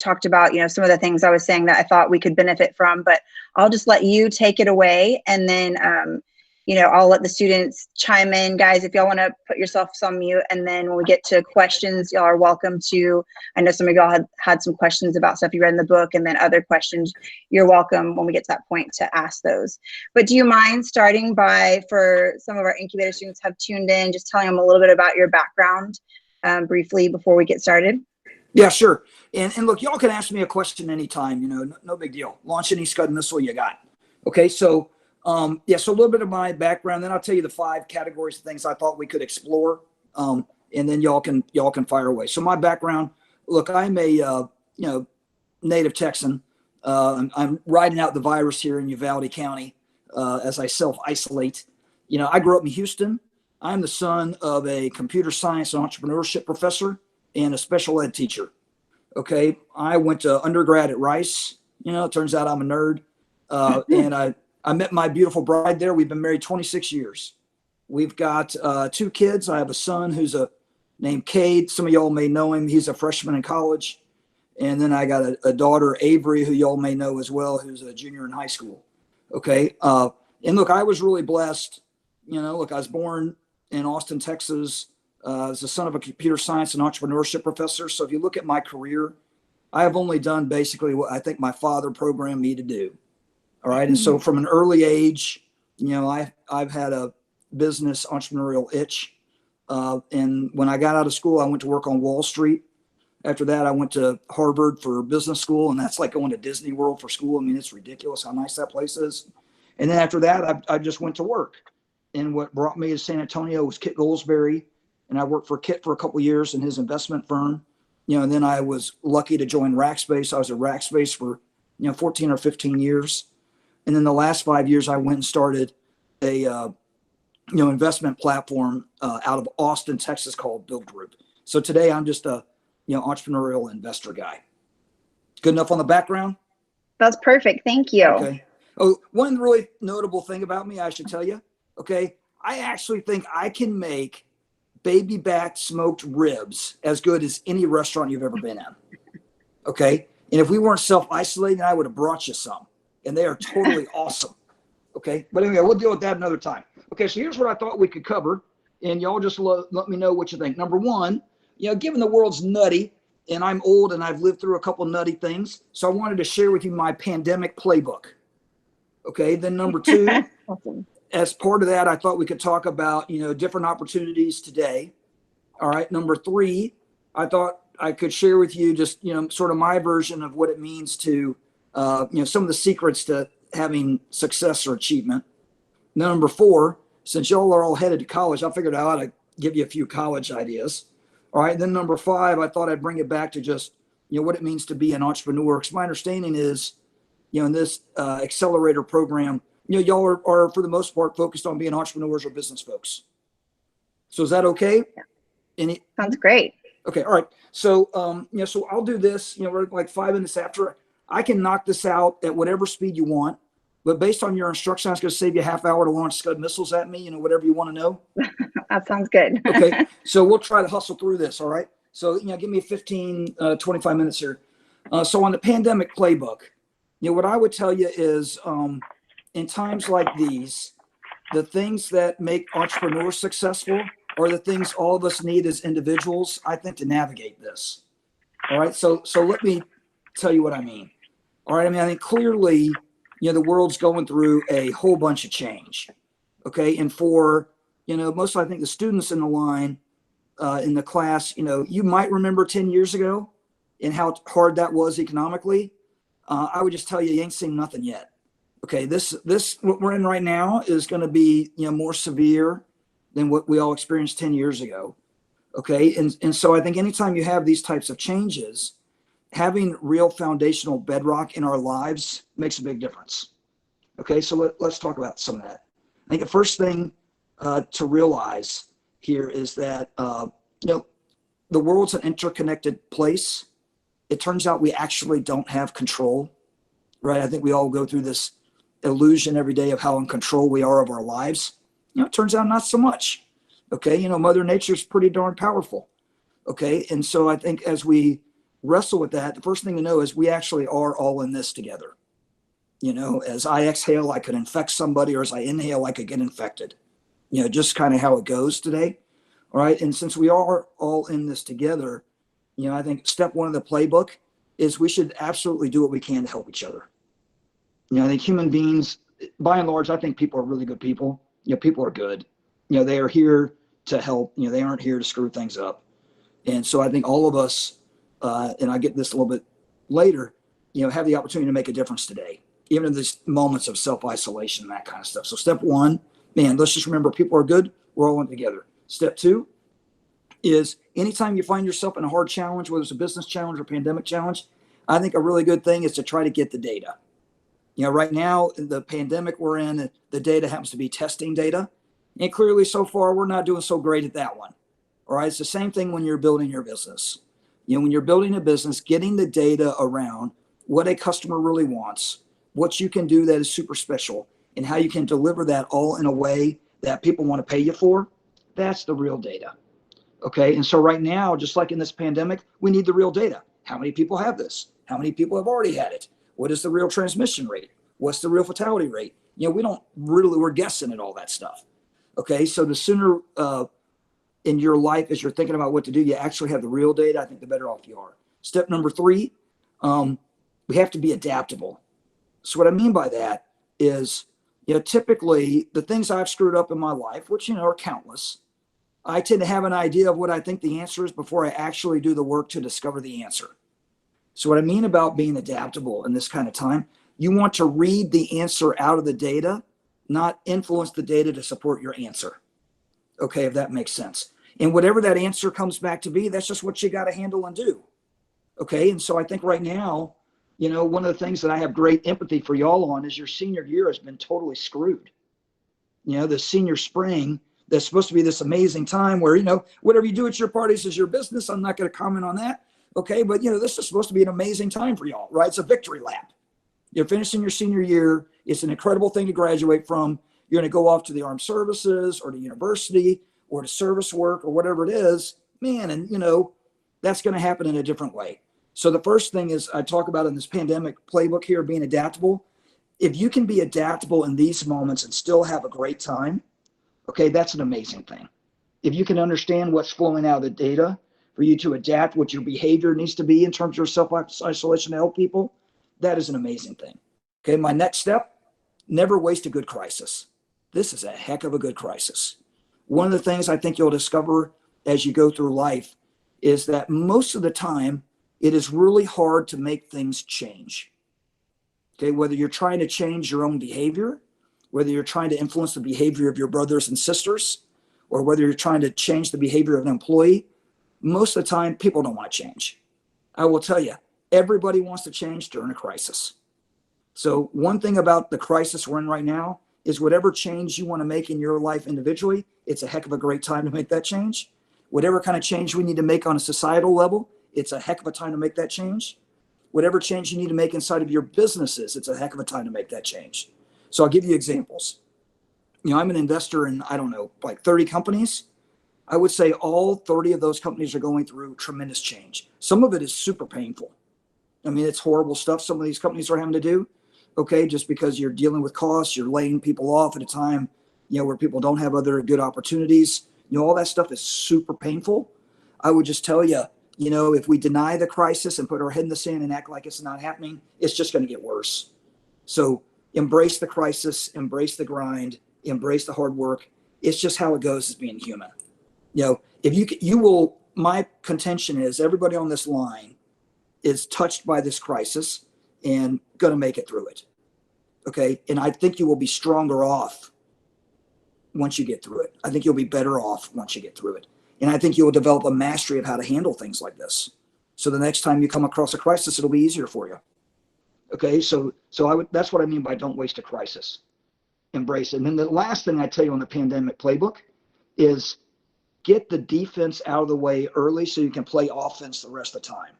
talked about, some of the things I was saying that I thought we could benefit from, but I'll just let you take it away. And then, I'll let the students chime in. Guys, if y'all want to put yourselves on mute, and then when we get to questions, y'all are welcome to, I know some of y'all had some questions about stuff you read in the book, and then other questions, you're welcome when we get to that point to ask those. But do you mind starting by, for some of our incubator students have tuned in, just telling them a little bit about your background briefly before we get started? Yeah, sure. And look, y'all can ask me a question anytime, no big deal. Launch any Scud missile you got. Okay, so so a little bit of my background, then I'll tell you the 5 categories of things I thought we could explore, and then y'all can fire away. So my background, look, I'm a native Texan. I'm riding out the virus here in Uvalde County as I self-isolate. I grew up in Houston. I'm the son of a computer science and entrepreneurship professor and a special ed teacher. Okay, I went to undergrad at Rice. It turns out I'm a nerd, and I met my beautiful bride there. We've been married 26 years. We've got 2 kids. I have a son who's named Cade. Some of y'all may know him. He's a freshman in college. And then I got a daughter, Avery, who y'all may know as well, who's a junior in high school. Okay. And look, I was really blessed. Look, I was born in Austin, Texas, as the son of a computer science and entrepreneurship professor. So if you look at my career, I have only done basically what I think my father programmed me to do. All right. And so from an early age, I've had a business entrepreneurial itch. And when I got out of school, I went to work on Wall Street. After that, I went to Harvard for business school. And that's like going to Disney World for school. I mean, it's ridiculous how nice that place is. And then after that, I just went to work. And what brought me to San Antonio was Kit Goldsberry. And I worked for Kit for a couple of years in his investment firm. And then I was lucky to join Rackspace. I was at Rackspace for, 14 or 15 years. And then the last 5 years, I went and started a, investment platform out of Austin, Texas called Build Group. So today I'm just a, entrepreneurial investor guy. Good enough on the background? That's perfect. Thank you. Okay. Oh, one really notable thing about me, I should tell you. Okay. I actually think I can make baby back smoked ribs as good as any restaurant you've ever been in. Okay. And if we weren't self-isolating, I would have brought you some. And they are totally awesome. Okay. But anyway, we'll deal with that another time. Okay. So here's what I thought we could cover. And y'all just let me know what you think. Number one, given the world's nutty, and I'm old and I've lived through a couple nutty things. So I wanted to share with you my pandemic playbook. Okay. Then number 2, Awesome. As part of that, I thought we could talk about, different opportunities today. All right. Number 3, I thought I could share with you just, sort of my version of what it means to, some of the secrets to having success or achievement. Number 4, since y'all are all headed to college, I figured I ought to give you a few college ideas. All right. Then number 5, I thought I'd bring it back to just, what it means to be an entrepreneur. Because my understanding is, in this Accelerator program, y'all are for the most part focused on being entrepreneurs or business folks. So is that okay? Yeah. Sounds great. Okay. All right. So, so I'll do this, we're like 5 minutes after. I can knock this out at whatever speed you want. But based on your instruction, it's going to save you a half hour to launch Scud missiles at me, whatever you want to know. That sounds good. Okay. So we'll try to hustle through this. All right. So, give me 15, 25 minutes here. So on the pandemic playbook, what I would tell you is in times like these, the things that make entrepreneurs successful are the things all of us need as individuals, I think, to navigate this. All right. So let me tell you what I mean. All right. I think clearly, the world's going through a whole bunch of change. Okay. And for, most, I think the students in the line, in the class, you might remember 10 years ago and how hard that was economically. I would just tell you, you ain't seen nothing yet. Okay. This, what we're in right now is going to be, more severe than what we all experienced 10 years ago. Okay. And so I think anytime you have these types of changes, having real foundational bedrock in our lives makes a big difference. Okay, so let's talk about some of that. I think the first thing to realize here is that, the world's an interconnected place. It turns out we actually don't have control, right? I think we all go through this illusion every day of how in control we are of our lives. It turns out not so much. Okay, Mother Nature's pretty darn powerful. Okay, and so I think as we wrestle with that, the first thing to know is we actually are all in this together. You know, as I exhale, I could infect somebody, or as I inhale, I could get infected. You know, just kind of how it goes today. All right. And since we are all in this together, you know, I think step one of the playbook is we should absolutely do what we can to help each other. You know, I think human beings, by and large, I think people are really good people. You know, people are good. You know, they are here to help. You know, they aren't here to screw things up. And so I think all of us, and I get this a little bit later, you know, have the opportunity to make a difference today, even in these moments of self-isolation and that kind of stuff. So step one, man, let's just remember people are good. We're all in together. Step two is anytime you find yourself in a hard challenge, whether it's a business challenge or pandemic challenge, I think a really good thing is to try to get the data. You know, right now, the pandemic we're in, the data happens to be testing data. And clearly so far, we're not doing so great at that one. All right. It's the same thing when you're building your business. You know, when you're building a business, getting the data around what a customer really wants, what you can do that is super special, and how you can deliver that all in a way that people want to pay you for, that's the real data. Okay. And so right now, just like in this pandemic, we need the real data. How many people have this? How many people have already had it? What is the real transmission rate? What's the real fatality rate? You know, we're guessing at all that stuff. Okay. So the sooner in your life, as you're thinking about what to do, you actually have the real data, I think the better off you are. Step number three, we have to be adaptable. So what I mean by that is, you know, typically the things I've screwed up in my life, which, you know, are countless, I tend to have an idea of what I think the answer is before I actually do the work to discover the answer. So what I mean about being adaptable in this kind of time, you want to read the answer out of the data, not influence the data to support your answer. Okay, if that makes sense. And whatever that answer comes back to be, that's just what you got to handle and do. Okay, and so I think right now, you know, one of the things that I have great empathy for y'all on is your senior year has been totally screwed. You know, the senior spring, that's supposed to be this amazing time where, you know, whatever you do at your parties is your business. I'm not going to comment on that. Okay, but, you know, this is supposed to be an amazing time for y'all, right? It's a victory lap. You're finishing your senior year. It's an incredible thing to graduate from. You're going to go off to the armed services or to university or to service work or whatever it is, man. And, you know, that's going to happen in a different way. So the first thing is I talk about in this pandemic playbook here, being adaptable. If you can be adaptable in these moments and still have a great time, okay, that's an amazing thing. If you can understand what's flowing out of the data for you to adapt what your behavior needs to be in terms of self-isolation to help people, that is an amazing thing. Okay, my next step, never waste a good crisis. This is a heck of a good crisis. One of the things I think you'll discover as you go through life is that most of the time, it is really hard to make things change. Okay, whether you're trying to change your own behavior, whether you're trying to influence the behavior of your brothers and sisters, or whether you're trying to change the behavior of an employee, most of the time, people don't want to change. I will tell you, everybody wants to change during a crisis. So one thing about the crisis we're in right now is whatever change you want to make in your life individually, it's a heck of a great time to make that change. Whatever kind of change we need to make on a societal level, it's a heck of a time to make that change. Whatever change you need to make inside of your businesses, it's a heck of a time to make that change. So I'll give you examples. You know, I'm an investor in, I don't know, like 30 companies. I would say all 30 of those companies are going through tremendous change. Some of it is super painful. I mean, it's horrible stuff some of these companies are having to do. Okay, just because you're dealing with costs, you're laying people off at a time, you know, where people don't have other good opportunities. You know, all that stuff is super painful. I would just tell you, you know, if we deny the crisis and put our head in the sand and act like it's not happening, it's just going to get worse. So embrace the crisis, embrace the grind, embrace the hard work. It's just how it goes as being human. You know, if you will, my contention is everybody on this line is touched by this crisis and going to make it through it. Okay. And I think you will be stronger off once you get through it. I think you'll be better off once you get through it. And I think you will develop a mastery of how to handle things like this. So the next time you come across a crisis, it'll be easier for you. Okay. So that's what I mean by don't waste a crisis. Embrace it. And then the last thing I tell you on the pandemic playbook is get the defense out of the way early so you can play offense the rest of the time.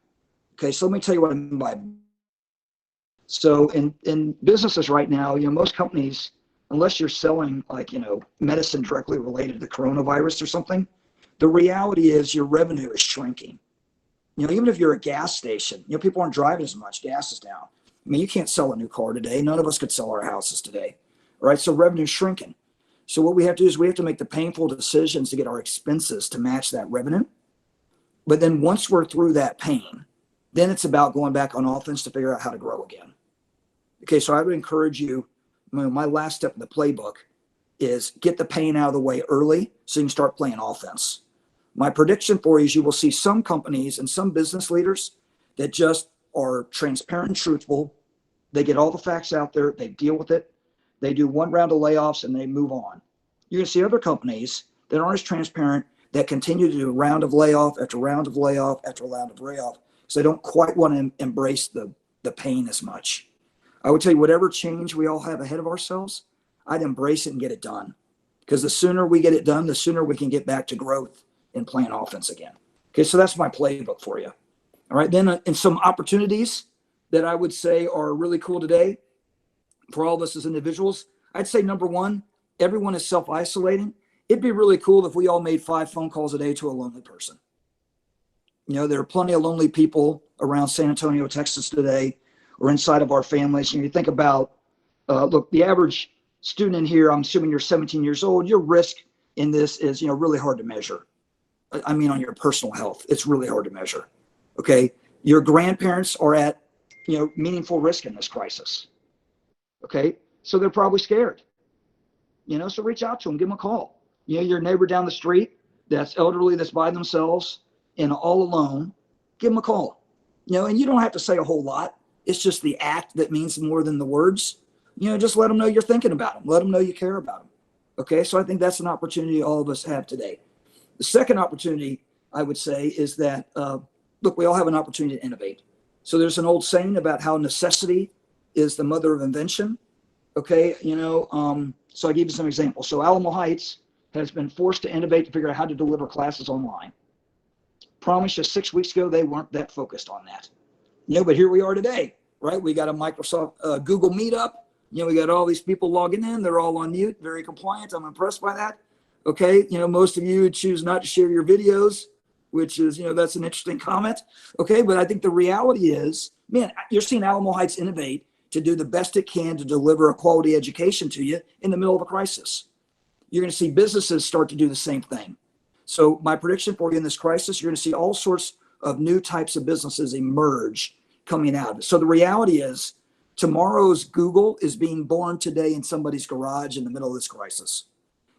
Okay. So let me tell you what I mean by. So in businesses right now, you know, most companies, unless you're selling like, you know, medicine directly related to the coronavirus or something, the reality is your revenue is shrinking. Even if you're a gas station, people aren't driving as much. Gas is down. I mean, you can't sell a new car today. None of us could sell our houses today, right? So revenue's shrinking. So what we have to do is we have to make the painful decisions to get our expenses to match that revenue. But then once we're through that pain, then it's about going back on offense to figure out how to grow again. Okay, so I would encourage you, my last step in the playbook is get the pain out of the way early so you can start playing offense. My prediction for you is you will see some companies and some business leaders that just are transparent and truthful. They get all the facts out there. They deal with it. They do one round of layoffs and they move on. You're going to see other companies that aren't as transparent that continue to do round of layoff after round of layoff after round of layoff because they don't quite want to embrace the pain as much. I would tell you, whatever change we all have ahead of ourselves, I'd embrace it and get it done. Because the sooner we get it done, the sooner we can get back to growth and playing offense again. Okay, so that's my playbook for you. All right, then in some opportunities that I would say are really cool today for all of us as individuals, I'd say number one, everyone is self-isolating. It'd be really cool if we all made 5 phone calls a day to a lonely person. There are plenty of lonely people around San Antonio, Texas today, or inside of our families. You think about, look, the average student in here, I'm assuming you're 17 years old, your risk in this is, really hard to measure. I mean, on your personal health, it's really hard to measure. Okay. Your grandparents are at, meaningful risk in this crisis. Okay. So they're probably scared, so reach out to them, give them a call. Your neighbor down the street that's elderly, that's by themselves and all alone, give them a call, and you don't have to say a whole lot. It's just the act that means more than the words. Just let them know you're thinking about them. Let them know you care about them. Okay. So I think that's an opportunity all of us have today. The second opportunity I would say is that, look, we all have an opportunity to innovate. So there's an old saying about how necessity is the mother of invention. Okay. So I give you some examples. So Alamo Heights has been forced to innovate to figure out how to deliver classes online. Promise you 6 weeks ago, they weren't that focused on that. But here we are today, right? We got a Microsoft Google Meetup. We got all these people logging in. They're all on mute, very compliant. I'm impressed by that. Okay. Most of you choose not to share your videos, which is, that's an interesting comment. Okay. But I think the reality is, man, you're seeing Alamo Heights innovate to do the best it can to deliver a quality education to you in the middle of a crisis. You're going to see businesses start to do the same thing. So my prediction for you in this crisis, you're going to see all sorts of new types of businesses emerge coming out of it. So the reality is tomorrow's Google is being born today in somebody's garage in the middle of this crisis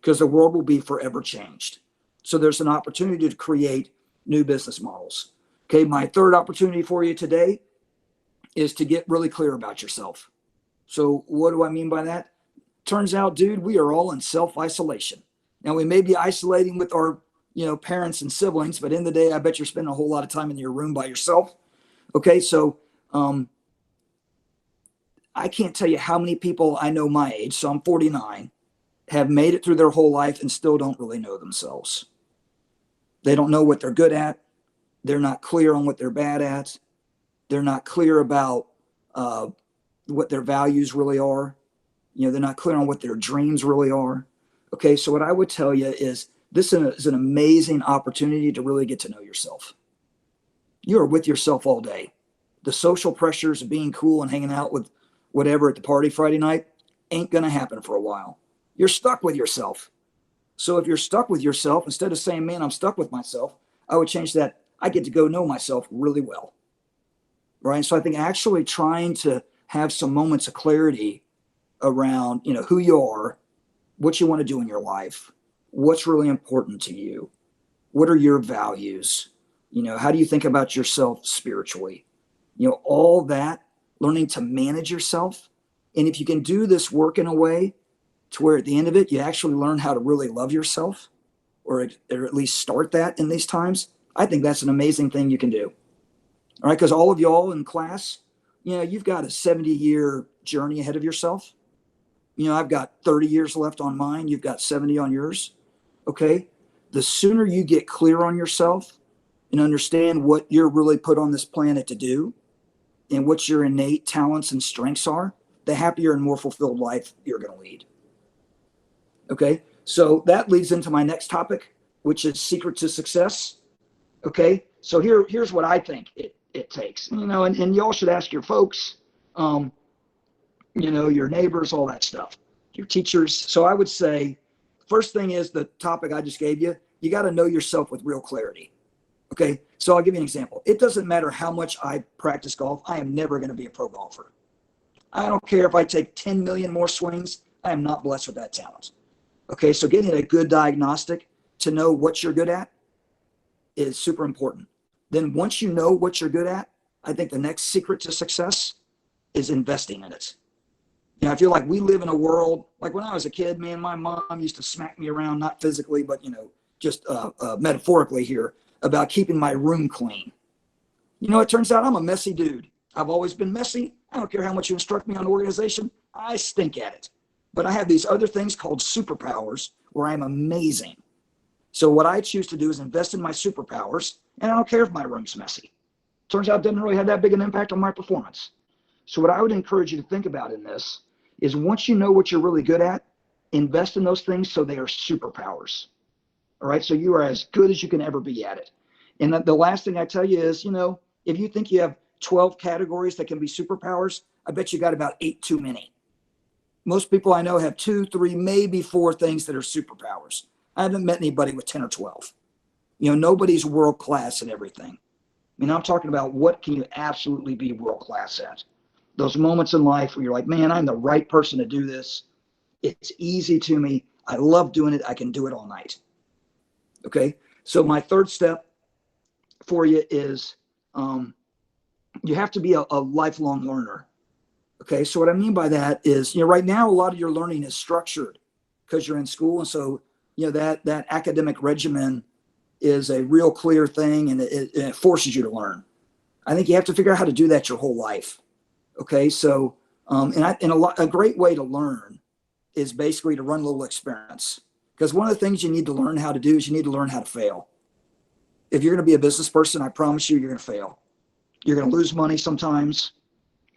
because the world will be forever changed. So there's an opportunity to create new business models. Okay, my third opportunity for you today is to get really clear about yourself. So what do I mean by that? Turns out, dude, we are all in self-isolation. Now we may be isolating with our, parents and siblings, but in the day, I bet you're spending a whole lot of time in your room by yourself. Okay, so I can't tell you how many people I know my age, so I'm 49, have made it through their whole life and still don't really know themselves. They don't know what they're good at. They're not clear on what they're bad at. They're not clear about what their values really are. They're not clear on what their dreams really are. Okay, so what I would tell you is this is an amazing opportunity to really get to know yourself. You are with yourself all day. The social pressures of being cool and hanging out with whatever at the party Friday night ain't going to happen for a while. You're stuck with yourself. So if you're stuck with yourself, instead of saying, man, I'm stuck with myself, I would change that. I get to go know myself really well. Right. So I think actually trying to have some moments of clarity around, who you are, what you want to do in your life, what's really important to you, what are your values, how do you think about yourself spiritually, all that, learning to manage yourself. And if you can do this work in a way to where at the end of it, you actually learn how to really love yourself or at least start that in these times, I think that's an amazing thing you can do. All right. Because all of y'all in class, you've got a 70-year journey ahead of yourself. I've got 30 years left on mine. You've got 70 on yours. Okay. The sooner you get clear on yourself and understand what you're really put on this planet to do and what your innate talents and strengths are, the happier and more fulfilled life you're going to lead. Okay. So that leads into my next topic, which is secret to success. Okay. So here's what I think it takes, and y'all should ask your folks, your neighbors, all that stuff, your teachers. So I would say, first thing is the topic I just gave you. You got to know yourself with real clarity. Okay. So I'll give you an example. It doesn't matter how much I practice golf. I am never going to be a pro golfer. I don't care if I take 10 million more swings. I am not blessed with that talent. Okay. So getting a good diagnostic to know what you're good at is super important. Then once you know what you're good at, I think the next secret to success is investing in it. I feel like we live in a world, like when I was a kid, man, my mom used to smack me around, not physically, but, just metaphorically here, about keeping my room clean. It turns out I'm a messy dude. I've always been messy. I don't care how much you instruct me on organization. I stink at it. But I have these other things called superpowers where I'm amazing. So what I choose to do is invest in my superpowers, and I don't care if my room's messy. Turns out it doesn't really have that big an impact on my performance. So what I would encourage you to think about in this is once you know what you're really good at, invest in those things so they are superpowers. All right, so you are as good as you can ever be at it. And the last thing I tell you is, if you think you have 12 categories that can be superpowers, I bet you got about 8 too many. Most people I know have 2, 3, maybe 4 things that are superpowers. I haven't met anybody with 10 or 12. Nobody's world class at everything. I'm talking about what can you absolutely be world class at. Those moments in life where you're like, man, I'm the right person to do this. It's easy to me. I love doing it. I can do it all night. Okay. So my third step for you is you have to be a lifelong learner. Okay. So what I mean by that is, right now, a lot of your learning is structured because you're in school. And so, that academic regimen is a real clear thing, and it forces you to learn. I think you have to figure out how to do that your whole life. Okay. So, a great way to learn is basically to run little experiments. Because one of the things you need to learn how to do is you need to learn how to fail. If you're going to be a business person, I promise you, you're going to fail. You're going to lose money sometimes.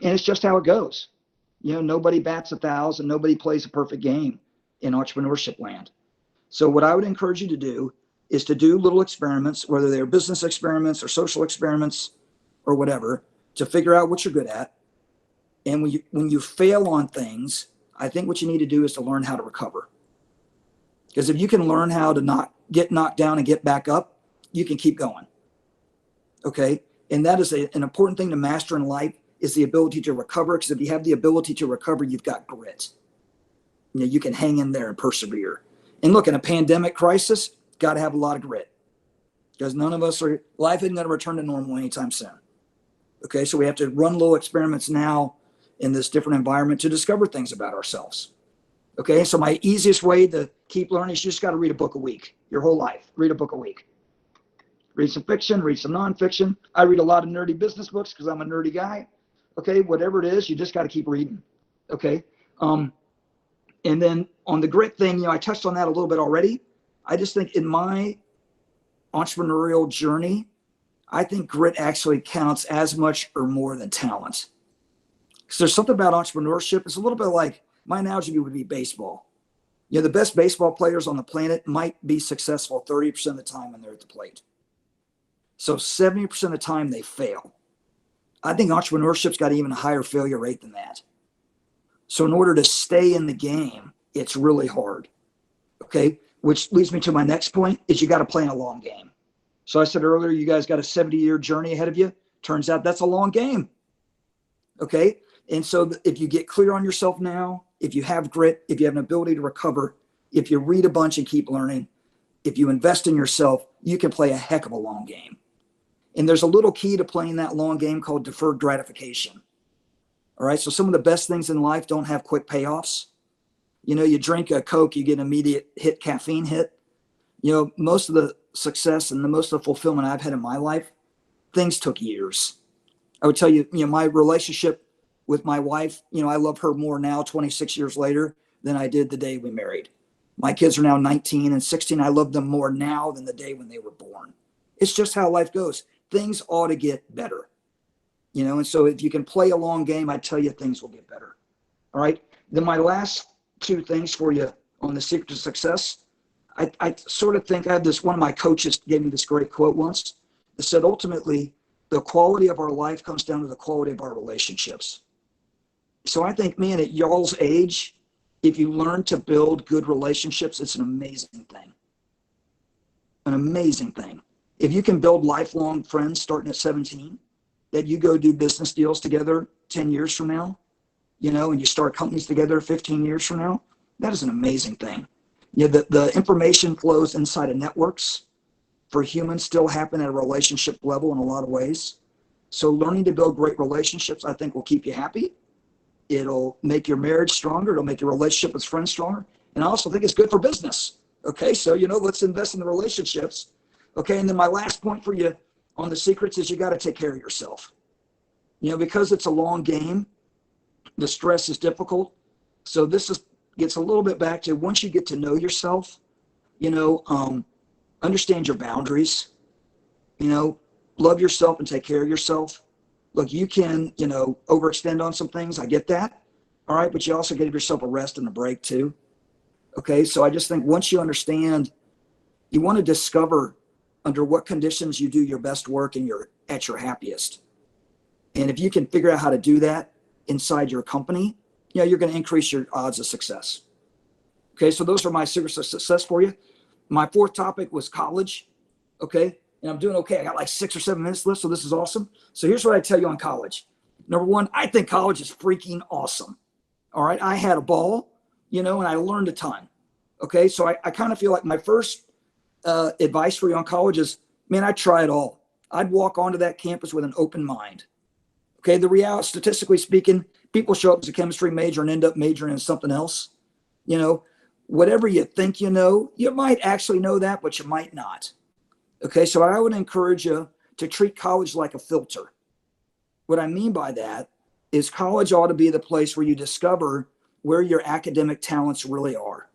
And it's just how it goes. Nobody bats 1,000. Nobody plays a perfect game in entrepreneurship land. So what I would encourage you to do is to do little experiments, whether they're business experiments or social experiments or whatever, to figure out what you're good at. And when you fail on things, I think what you need to do is to learn how to recover. Because if you can learn how to not get knocked down and get back up, you can keep going. Okay. And that is an important thing to master in life, is the ability to recover. Because if you have the ability to recover, you've got grit. You can hang in there and persevere. And look, in a pandemic crisis, got to have a lot of grit. Because none of us life isn't going to return to normal anytime soon. Okay. So we have to run little experiments now in this different environment to discover things about ourselves. Okay, so my easiest way to keep learning is you just got to read a book a week, your whole life. Read a book a week. Read some fiction, read some nonfiction. I read a lot of nerdy business books because I'm a nerdy guy. Okay, whatever it is, you just got to keep reading. Okay, and then on the grit thing, I touched on that a little bit already. I just think in my entrepreneurial journey, I think grit actually counts as much or more than talent. Because there's something about entrepreneurship. It's a little bit like, my analogy would be baseball. The best baseball players on the planet might be successful 30% of the time when they're at the plate. So 70% of the time they fail. I think entrepreneurship's got even a higher failure rate than that. So in order to stay in the game, it's really hard. Okay. Which leads me to my next point, is you got to play in a long game. So I said earlier, you guys got a 70-year journey ahead of you. Turns out that's a long game. Okay. And so if you get clear on yourself now, if you have grit, if you have an ability to recover, if you read a bunch and keep learning, if you invest in yourself, you can play a heck of a long game. And there's a little key to playing that long game called deferred gratification. All right. So some of the best things in life don't have quick payoffs. You drink a Coke, you get an immediate caffeine hit. Most of the success and most of the fulfillment I've had in my life, things took years. I would tell you, my relationship with my wife, I love her more now, 26 years later, than I did the day we married. My kids are now 19 and 16. I love them more now than the day when they were born. It's just how life goes. Things ought to get better, and so if you can play a long game, I tell you, things will get better. All right. Then my last 2 things for you on the secret to success. I sort of think I had this, one of my coaches gave me this great quote once. that said ultimately the quality of our life comes down to the quality of our relationships. So I think, man, at y'all's age, if you learn to build good relationships, it's an amazing thing. An amazing thing. If you can build lifelong friends starting at 17, that you go do business deals together 10 years from now, and you start companies together 15 years from now, that is an amazing thing. The information flows inside of networks for humans still happen at a relationship level in a lot of ways. So learning to build great relationships, I think, will keep you happy. It'll make your marriage stronger. It'll make your relationship with friends stronger. And I also think it's good for business. Okay, so, let's invest in the relationships. Okay, and then my last point for you on the secrets is you got to take care of yourself. Because it's a long game, the stress is difficult. So gets a little bit back to once you get to know yourself, understand your boundaries, love yourself and take care of yourself. Look, you can, overextend on some things. I get that. All right. But you also give yourself a rest and a break too. Okay. So I just think once you understand, you want to discover under what conditions you do your best work and you're at your happiest. And if you can figure out how to do that inside your company, you're going to increase your odds of success. Okay. So those are my secrets of success for you. My fourth topic was college. Okay. And I'm doing okay. I got like 6 or 7 minutes left, so this is awesome. So here's what I tell you on college. Number one, I think college is freaking awesome. All right. I had a ball, and I learned a ton. Okay. So I kind of feel like my first advice for you on college is, man, I'd try it all. I'd walk onto that campus with an open mind. Okay. The reality, statistically speaking, people show up as a chemistry major and end up majoring in something else. Whatever you think you might actually know that, but you might not. Okay, so I would encourage you to treat college like a filter. What I mean by that is college ought to be the place where you discover where your academic talents really are.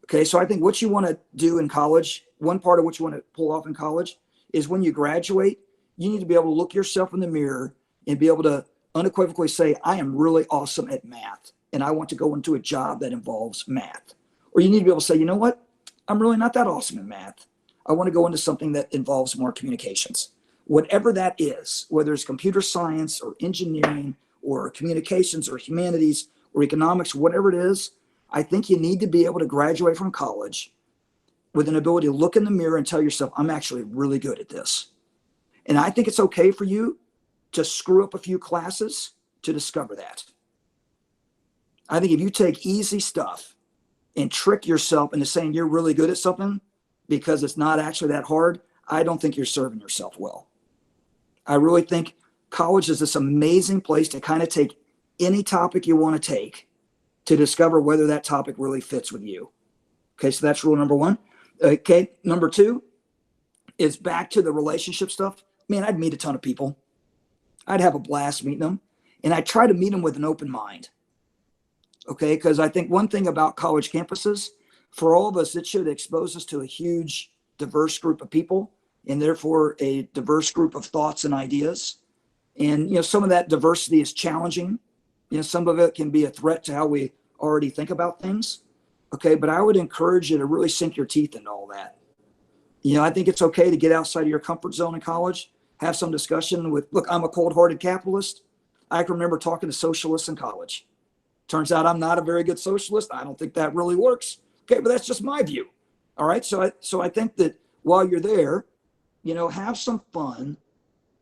Okay, so I think what you want to do in college, one part of what you want to pull off in college is when you graduate, you need to be able to look yourself in the mirror and be able to unequivocally say, I am really awesome at math, and I want to go into a job that involves math. Or you need to be able to say, you know what? I'm really not that awesome at math. I want to go into something that involves more communications. Whatever that is, whether it's computer science or engineering or communications or humanities or economics, whatever it is, I think you need to be able to graduate from college with an ability to look in the mirror and tell yourself, I'm actually really good at this. And I think it's okay for you to screw up a few classes to discover that. I think if you take easy stuff and trick yourself into saying you're really good at something, because it's not actually that hard, I don't think you're serving yourself well. I really think college is this amazing place to kind of take any topic you want to take to discover whether that topic really fits with you. Okay, so that's rule number one. Okay, number two is back to the relationship stuff. Man, I'd meet a ton of people. I'd have a blast meeting them. And I try to meet them with an open mind. Okay, because I think one thing about college campuses, for all of us, it should expose us to a huge, diverse group of people, and therefore a diverse group of thoughts and ideas. And, some of that diversity is challenging. Some of it can be a threat to how we already think about things. Okay, but I would encourage you to really sink your teeth into all that. I think it's okay to get outside of your comfort zone in college, have some discussion with, look, I'm a cold-hearted capitalist. I can remember talking to socialists in college. Turns out I'm not a very good socialist. I don't think that really works. Okay, but that's just my view. All right. So I think that while you're there, have some fun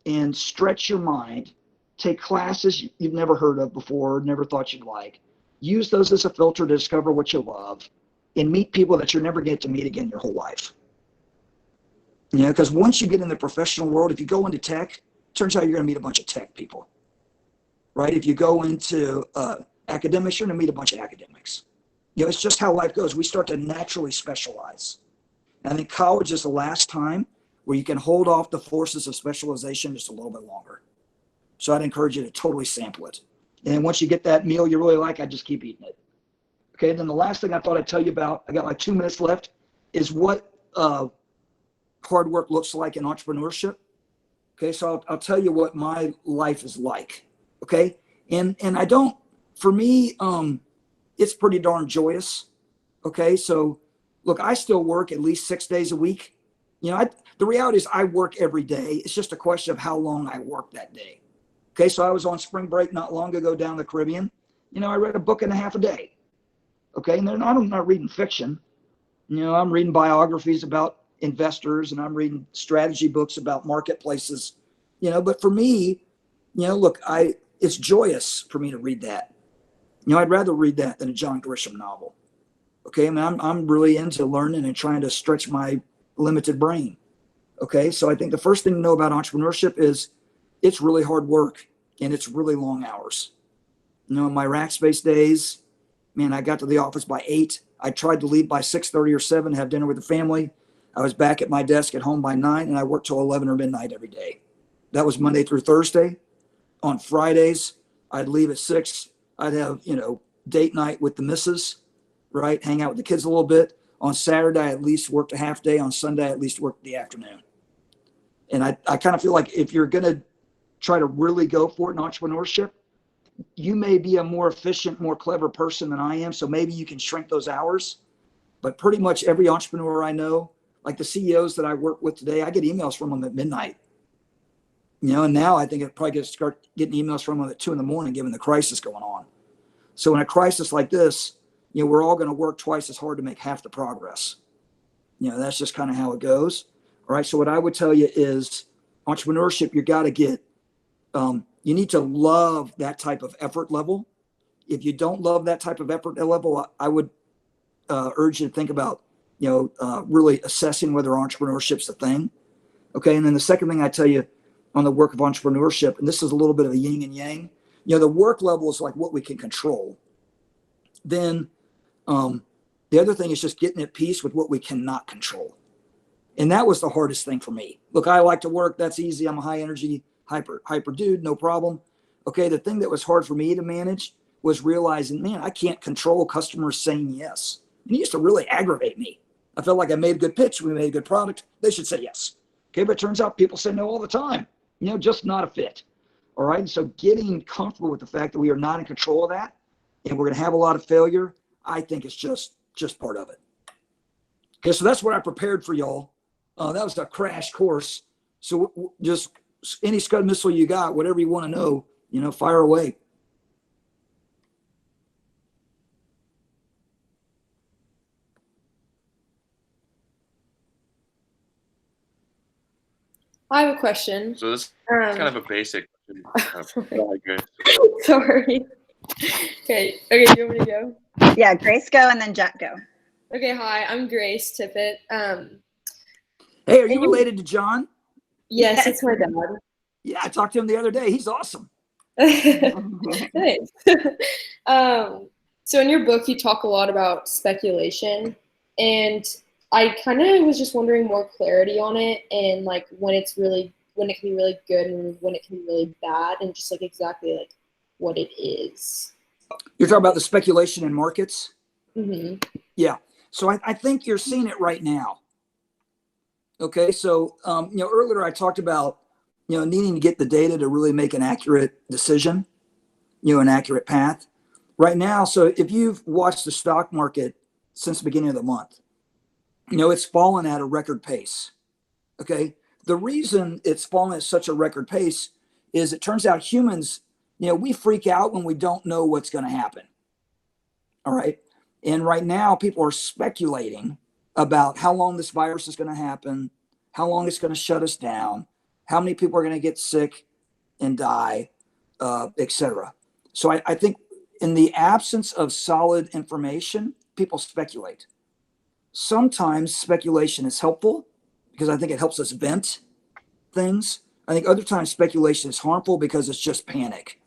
and stretch your mind. Take classes you've never heard of before, never thought you'd like. Use those as a filter to discover what you love and meet people that you'll never get to meet again your whole life. Because once you get in the professional world, if you go into tech, turns out you're going to meet a bunch of tech people, right? If you go into academics, you're going to meet a bunch of academics. It's just how life goes. We start to naturally specialize. And I think college is the last time where you can hold off the forces of specialization just a little bit longer. So I'd encourage you to totally sample it. And then once you get that meal you really like, I'd just keep eating it. Okay, then the last thing I thought I'd tell you about, I got like 2 minutes left, is what hard work looks like in entrepreneurship. Okay, so I'll tell you what my life is like. Okay, and I don't, for me, it's pretty darn joyous. Okay, so look, I still work at least 6 days a week. The reality is I work every day. It's just a question of how long I work that day. Okay, so I was on spring break not long ago down the Caribbean. I read a book and a half a day. Okay, and I'm not reading fiction. I'm reading biographies about investors, and I'm reading strategy books about marketplaces. But for me, look, it's joyous for me to read that. I'd rather read that than a John Grisham novel. Okay, I mean, I'm really into learning and trying to stretch my limited brain. Okay, so I think the first thing to know about entrepreneurship is it's really hard work and it's really long hours. In my Rackspace days, man, I got to the office by 8. I tried to leave by 6:30 or 7, have dinner with the family. I was back at my desk at home by 9, and I worked till 11 or midnight every day. That was Monday through Thursday. On Fridays, I'd leave at 6. I'd have, date night with the missus, right? Hang out with the kids a little bit. On Saturday, I at least worked a half day. On Sunday, I at least worked the afternoon. And I kind of feel like if you're going to try to really go for it in entrepreneurship, you may be a more efficient, more clever person than I am. So maybe you can shrink those hours. But pretty much every entrepreneur I know, like the CEOs that I work with today, I get emails from them at midnight. And now I think it probably going to start getting emails from them at 2 a.m, given the crisis going on. So in a crisis like this, we're all going to work twice as hard to make half the progress. That's just kind of how it goes. All right. So what I would tell you is entrepreneurship, you got to get, you need to love that type of effort level. If you don't love that type of effort level, I would urge you to think about, really assessing whether entrepreneurship's the thing. Okay. And then the second thing I tell you on the work of entrepreneurship, and this is a little bit of a yin and yang, the work level is like what we can control. Then the other thing is just getting at peace with what we cannot control. And that was the hardest thing for me. Look, I like to work. That's easy. I'm a high energy, hyper dude, no problem. Okay. The thing that was hard for me to manage was realizing, man, I can't control customers saying yes. And it used to really aggravate me. I felt like I made a good pitch. We made a good product. They should say yes. Okay. But it turns out people say no all the time, just not a fit. All right. So getting comfortable with the fact that we are not in control of that and we're going to have a lot of failure, I think it's just part of it. Okay. So that's what I prepared for y'all. That was a crash course. So just any Scud missile you got, whatever you want to know, fire away. I have a question. So this is kind of a basic question. Sorry. Okay, do you want me to go? Yeah, Grace go and then Jack go. Okay, hi, I'm Grace Tippett. Hey, are you related to John? Yes, it's my dad. Yeah, I talked to him the other day. He's awesome. Thanks. So in your book, you talk a lot about speculation, and I kind of was just wondering more clarity on it, and like when it can be really good and when it can be really bad, and just like exactly like what it is. You're talking about the speculation in markets? Mm-hmm. Yeah. So I think you're seeing it right now. Okay. So, earlier I talked about, needing to get the data to really make an accurate decision, an accurate path right now. So if you've watched the stock market since the beginning of the month, it's fallen at a record pace. Okay. The reason it's fallen at such a record pace is it turns out humans, we freak out when we don't know what's going to happen. All right. And right now people are speculating about how long this virus is going to happen, how long it's going to shut us down, how many people are going to get sick and die, etc. So I think in the absence of solid information, people speculate. Sometimes speculation is helpful because I think it helps us vent things. I think other times speculation is harmful because it's just panic,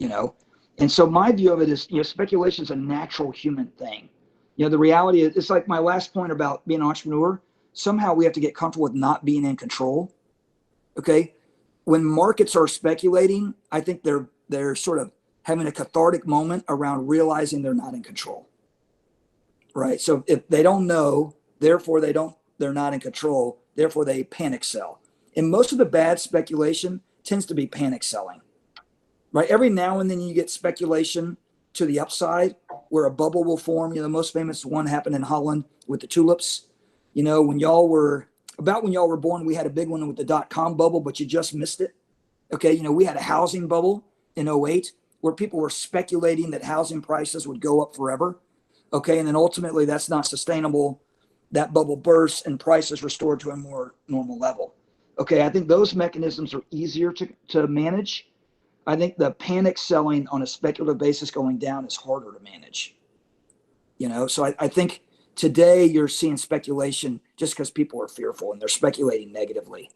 And so my view of it is, speculation is a natural human thing. The reality is, it's like my last point about being an entrepreneur. Somehow we have to get comfortable with not being in control. Okay. When markets are speculating, I think they're sort of having a cathartic moment around realizing they're not in control. Right. So if they don't know, therefore they're not in control. Therefore they panic sell. And most of the bad speculation tends to be panic selling. Right. Every now and then you get speculation to the upside where a bubble will form. The most famous one happened in Holland with the tulips. When y'all were about when y'all were born, we had a big one with the dot-com bubble, but you just missed it. Okay, we had a housing bubble in '08 where people were speculating that housing prices would go up forever. Okay, and then ultimately that's not sustainable. That bubble bursts and prices restored to a more normal level. Okay, I think those mechanisms are easier to manage. I think the panic selling on a speculative basis going down is harder to manage. So I think today you're seeing speculation just because people are fearful and they're speculating negatively.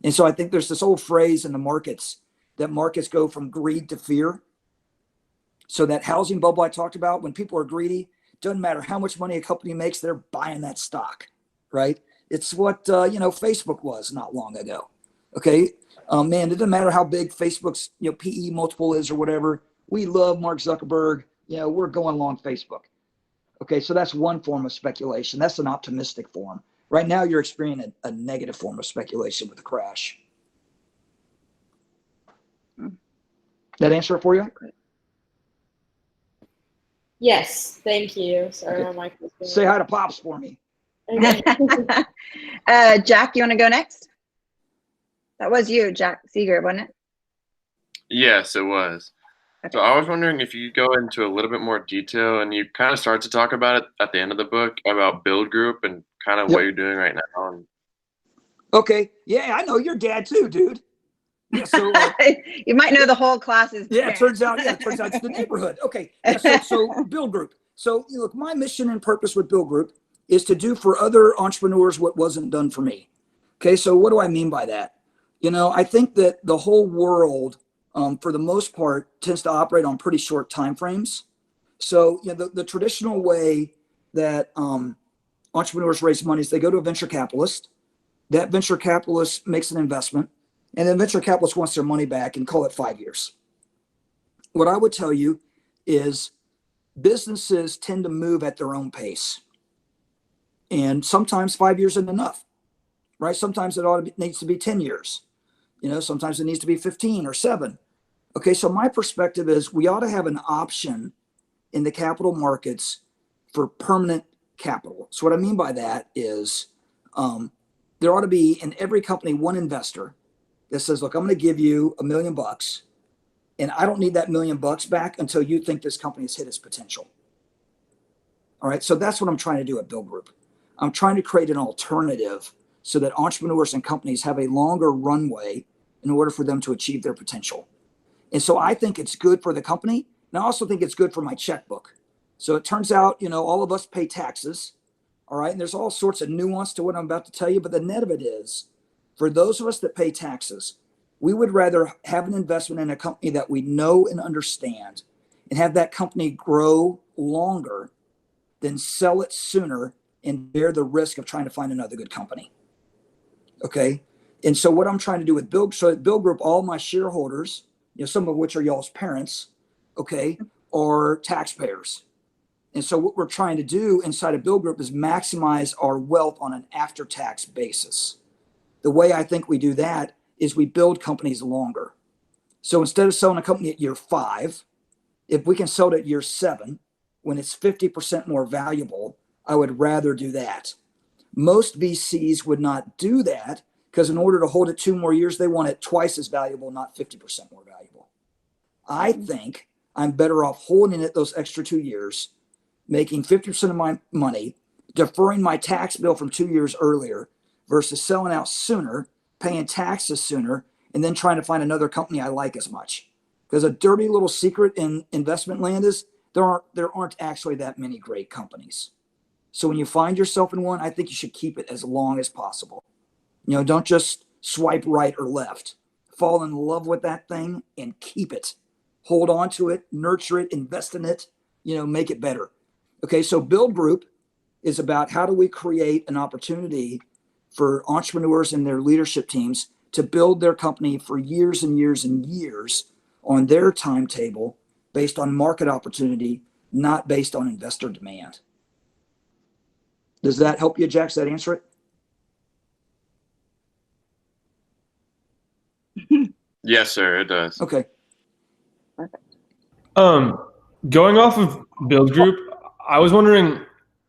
And so I think there's this old phrase in the markets that markets go from greed to fear. So that housing bubble I talked about, when people are greedy, doesn't matter how much money a company makes, they're buying that stock, right? It's what, Facebook was not long ago. Okay. Man, it doesn't matter how big Facebook's, PE multiple is or whatever. We love Mark Zuckerberg. We're going along Facebook. Okay. So that's one form of speculation. That's an optimistic form. Right now you're experiencing a negative form of speculation with the crash. That answer it for you? Yes, thank you. Sorry, Okay. my mic was going. Say hi to Pops for me. Okay. Jack, you want to go next? That was you, Jack Seeger, wasn't it? Yes, it was. Okay. So I was wondering if you could go into a little bit more detail, and you kind of start to talk about it at the end of the book about Build Group and kind of what you're doing right now. And Okay. Yeah, I know your dad too, dude. Yeah, so you might know the whole classes. yeah, it turns out it's the neighborhood. Okay. Yeah, so Build Group. So look, my mission and purpose with Build Group is to do for other entrepreneurs what wasn't done for me. Okay, so what do I mean by that? I think that the whole world, for the most part, tends to operate on pretty short time frames. So the traditional way that entrepreneurs raise money is they go to a venture capitalist. That venture capitalist makes an investment, and then venture capitalist wants their money back and call it 5 years. What I would tell you is businesses tend to move at their own pace. And sometimes 5 years isn't enough, right? Sometimes it needs to be 10 years. Sometimes it needs to be 15 or 7. Okay, so my perspective is we ought to have an option in the capital markets for permanent capital. So what I mean by that is there ought to be in every company one investor that says, look, I'm going to give you $1 million and I don't need that $1 million back until you think this company has hit its potential. All right. So that's what I'm trying to do at Build Group. I'm trying to create an alternative so that entrepreneurs and companies have a longer runway in order for them to achieve their potential. And so I think it's good for the company. And I also think it's good for my checkbook. So it turns out, all of us pay taxes. All right. And there's all sorts of nuance to what I'm about to tell you. But the net of it is, for those of us that pay taxes, we would rather have an investment in a company that we know and understand and have that company grow longer than sell it sooner and bear the risk of trying to find another good company. Okay. And so what I'm trying to do with Build Group, all my shareholders, some of which are y'all's parents, okay, are taxpayers. And so what we're trying to do inside of Build Group is maximize our wealth on an after-tax basis. The way I think we do that is we build companies longer. So instead of selling a company at year 5, if we can sell it at year 7, when it's 50% more valuable, I would rather do that. Most VCs would not do that because in order to hold it 2 more years, they want it twice as valuable, not 50% more valuable. I think I'm better off holding it those extra 2 years, making 50% of my money, deferring my tax bill from 2 years earlier versus selling out sooner, paying taxes sooner, and then trying to find another company I like as much. Because a dirty little secret in investment land is there aren't actually that many great companies. So when you find yourself in one, I think you should keep it as long as possible. Don't just swipe right or left. Fall in love with that thing and keep it. Hold on to it, nurture it, invest in it, make it better. Okay, so Build Group is about how do we create an opportunity for entrepreneurs and their leadership teams to build their company for years and years and years on their timetable based on market opportunity, not based on investor demand. Does that help you, Jack? Does that answer it? Yes, sir, it does. Okay. Perfect. Going off of Build Group, I was wondering,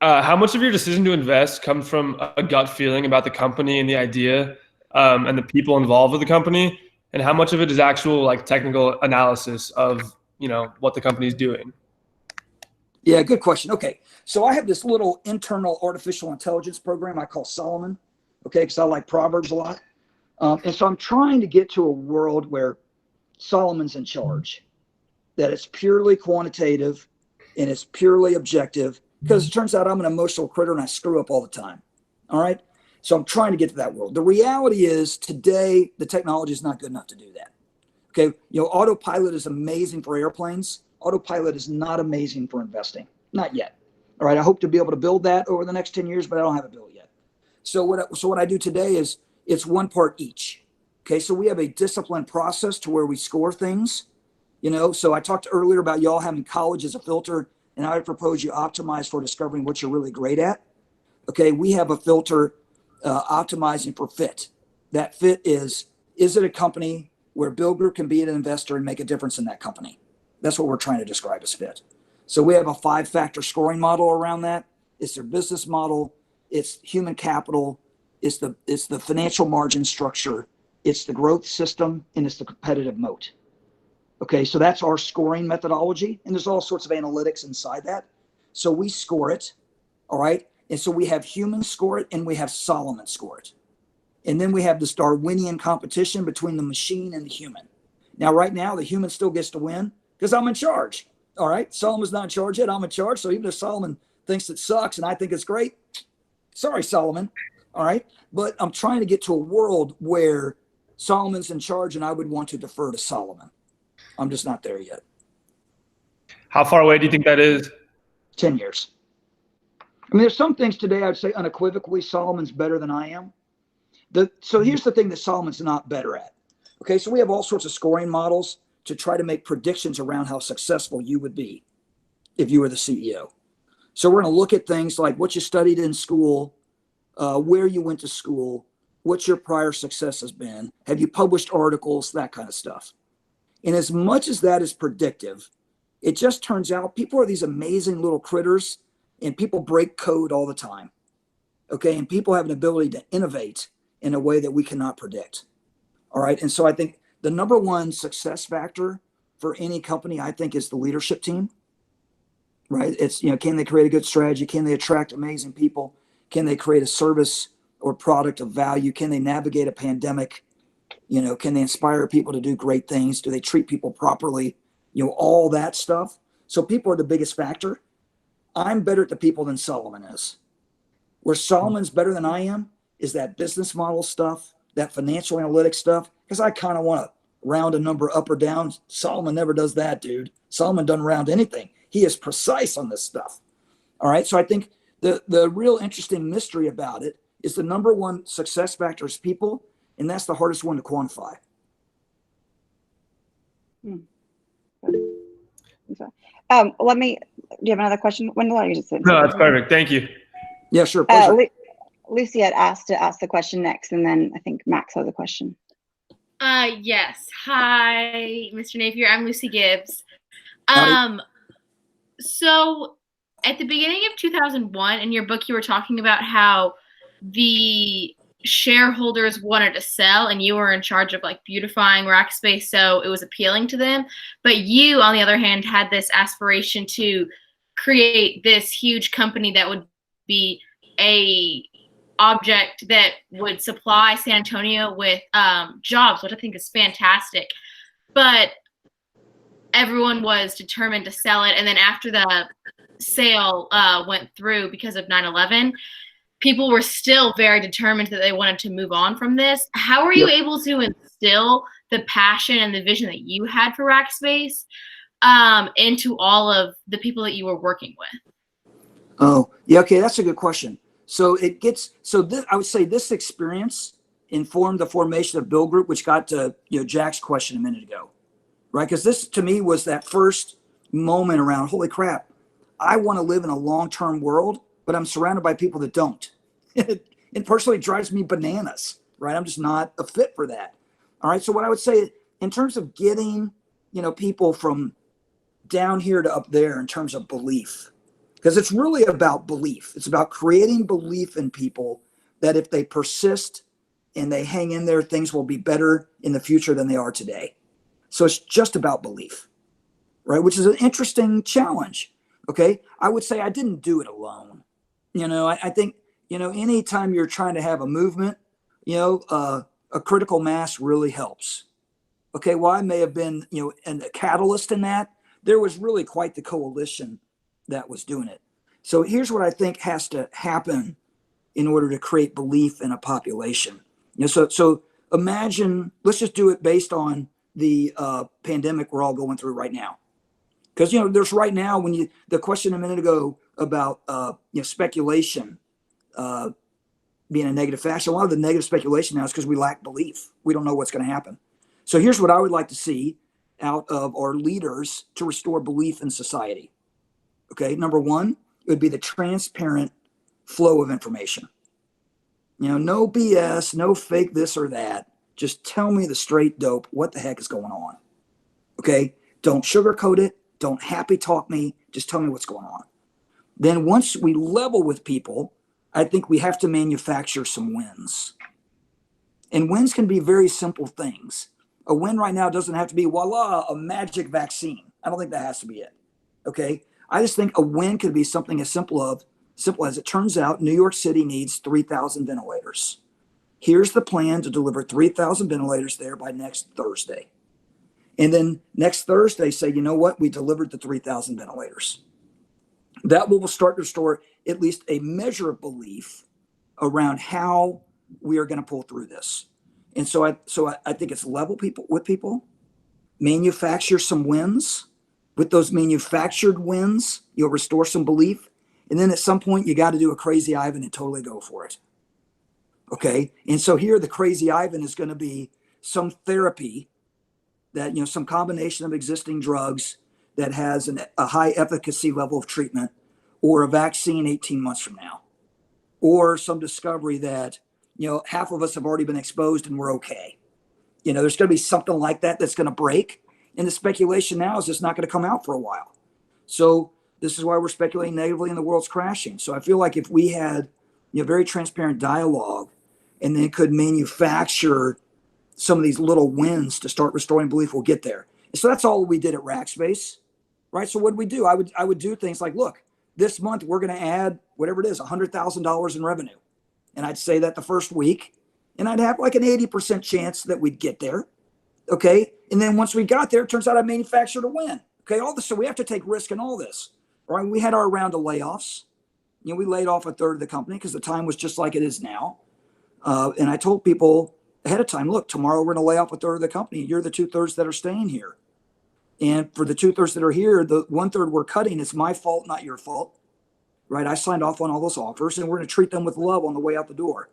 How much of your decision to invest comes from a gut feeling about the company and the idea, and the people involved with the company, and how much of it is actual like technical analysis of what the company is doing? Yeah, good question. Okay, so I have this little internal artificial intelligence program I call Solomon. Okay, because I like Proverbs a lot, and so I'm trying to get to a world where Solomon's in charge, that it's purely quantitative and it's purely objective, because it turns out I'm an emotional critter and I screw up all the time. All right. So I'm trying to get to that world. The reality is today, the technology is not good enough to do that. Okay. Autopilot is amazing for airplanes. Autopilot is not amazing for investing. Not yet. All right. I hope to be able to build that over the next 10 years, but I don't have it built yet. So what I do today is it's one part each. Okay. So we have a disciplined process to where we score things. So I talked earlier about y'all having college as a filter, and I would propose you optimize for discovering what you're really great at. Okay, we have a filter optimizing for fit. That fit is it a company where Bill Group can be an investor and make a difference in that company? That's what we're trying to describe as fit. So we have a 5-factor scoring model around that. It's their business model, it's human capital, it's the financial margin structure, it's the growth system, and it's the competitive moat. Okay, so that's our scoring methodology, and there's all sorts of analytics inside that. So we score it, all right? And so we have humans score it, and we have Solomon score it. And then we have this Darwinian competition between the machine and the human. Now, right now, the human still gets to win because I'm in charge, all right? Solomon's not in charge yet, I'm in charge. So even if Solomon thinks it sucks and I think it's great, sorry, Solomon, all right? But I'm trying to get to a world where Solomon's in charge and I would want to defer to Solomon. I'm just not there yet. How far away do you think that is? 10 years. I mean, there's some things today I'd say unequivocally Solomon's better than I am. So here's the thing that Solomon's not better at. Okay, so we have all sorts of scoring models to try to make predictions around how successful you would be if you were the CEO. So we're going to look at things like what you studied in school, where you went to school, what your prior success has been, have you published articles, that kind of stuff. And as much as that is predictive, it just turns out people are these amazing little critters and people break code all the time. Okay. And people have an ability to innovate in a way that we cannot predict. All right. And so I think the number one success factor for any company, I think, is the leadership team. Right. It's, can they create a good strategy? Can they attract amazing people? Can they create a service or product of value? Can they navigate a pandemic? Can they inspire people to do great things? Do they treat people properly? All that stuff. So people are the biggest factor. I'm better at the people than Solomon is. Where Solomon's better than I am is that business model stuff, that financial analytics stuff, because I kind of want to round a number up or down. Solomon never does that, dude. Solomon doesn't round anything. He is precise on this stuff. All right. So I think the real interesting mystery about it is the number one success factor is people. And that's the hardest one to quantify. Do you have another question? No, that's perfect. Thank you. Yeah, sure. Pleasure. Lucy had asked to ask the question next, and then I think Max has a question. Yes. Hi, Mr. Napier. I'm Lucy Gibbs. So at the beginning of 2001, in your book, you were talking about how the shareholders wanted to sell and you were in charge of beautifying Rackspace, so it was appealing to them. But you, on the other hand, had this aspiration to create this huge company that would be a object that would supply San Antonio with jobs, which I think is fantastic. But everyone was determined to sell it. And then after the sale went through because of 9/11, people were still very determined that they wanted to move on from this. How were you able to instill the passion and the vision that you had for Rackspace into all of the people that you were working with? Oh, yeah. Okay. That's a good question. So I would say this experience informed the formation of Bill Group, which got to, Jack's question a minute ago, right? Because this to me was that first moment around, holy crap, I want to live in a long-term world, but I'm surrounded by people that don't. It personally drives me bananas, right? I'm just not a fit for that. All right. So what I would say in terms of getting, people from down here to up there in terms of belief, because it's really about belief. It's about creating belief in people that if they persist and they hang in there, things will be better in the future than they are today. So it's just about belief, right? Which is an interesting challenge. Okay. I would say I didn't do it alone. I think, anytime you're trying to have a movement, a critical mass really helps. Okay. Well, I may have been, a catalyst in that. There was really quite the coalition that was doing it. So here's what I think has to happen in order to create belief in a population. So imagine, let's just do it based on the pandemic we're all going through right now. Because, there's right now, the question a minute ago about, speculation being a negative factor, a lot of the negative speculation now is because we lack belief. We don't know what's going to happen. So here's what I would like to see out of our leaders to restore belief in society. Okay, number one, it would be the transparent flow of information. No BS, no fake this or that. Just tell me the straight dope, what the heck is going on. Okay, don't sugarcoat it. Don't happy talk me. Just tell me what's going on. Then once we level with people, I think we have to manufacture some wins. And wins can be very simple things. A win right now doesn't have to be, voila, a magic vaccine. I don't think that has to be it. Okay. I just think a win could be something as simple as it turns out New York City needs 3,000 ventilators. Here's the plan to deliver 3,000 ventilators there by next Thursday. And then next Thursday say, you know what? We delivered the 3,000 ventilators. That will start to restore at least a measure of belief around how we are going to pull through this. And so I think it's level with people, manufacture some wins. With those manufactured wins, you'll restore some belief. And then at some point, you got to do a crazy Ivan and totally go for it. Okay. And so here, the crazy Ivan is going to be some therapy that, some combination of existing drugs that has a high efficacy level of treatment, or a vaccine 18 months from now, or some discovery that, half of us have already been exposed and we're okay. There's going to be something like that that's going to break. And the speculation now is it's not going to come out for a while. So this is why we're speculating negatively and the world's crashing. So I feel like if we had very transparent dialogue and then could manufacture some of these little wins to start restoring belief, we'll get there. And so that's all we did at Rackspace, right? So what did we do? I would do things like, look, this month we're going to add whatever it is, $100,000 in revenue. And I'd say that the first week, and I'd have like an 80% chance that we'd get there. Okay. And then once we got there, it turns out I manufactured a win. Okay. All this. So we have to take risk in all this, right? We had our round of layoffs. We laid off a third of the company because the time was just like it is now. And I told people ahead of time, look, tomorrow we're going to lay off a third of the company. You're the 2/3 that are staying here. And for the 2/3 that are here, the 1/3 we're cutting, it's my fault, not your fault, right? I signed off on all those offers, and we're going to treat them with love on the way out the door.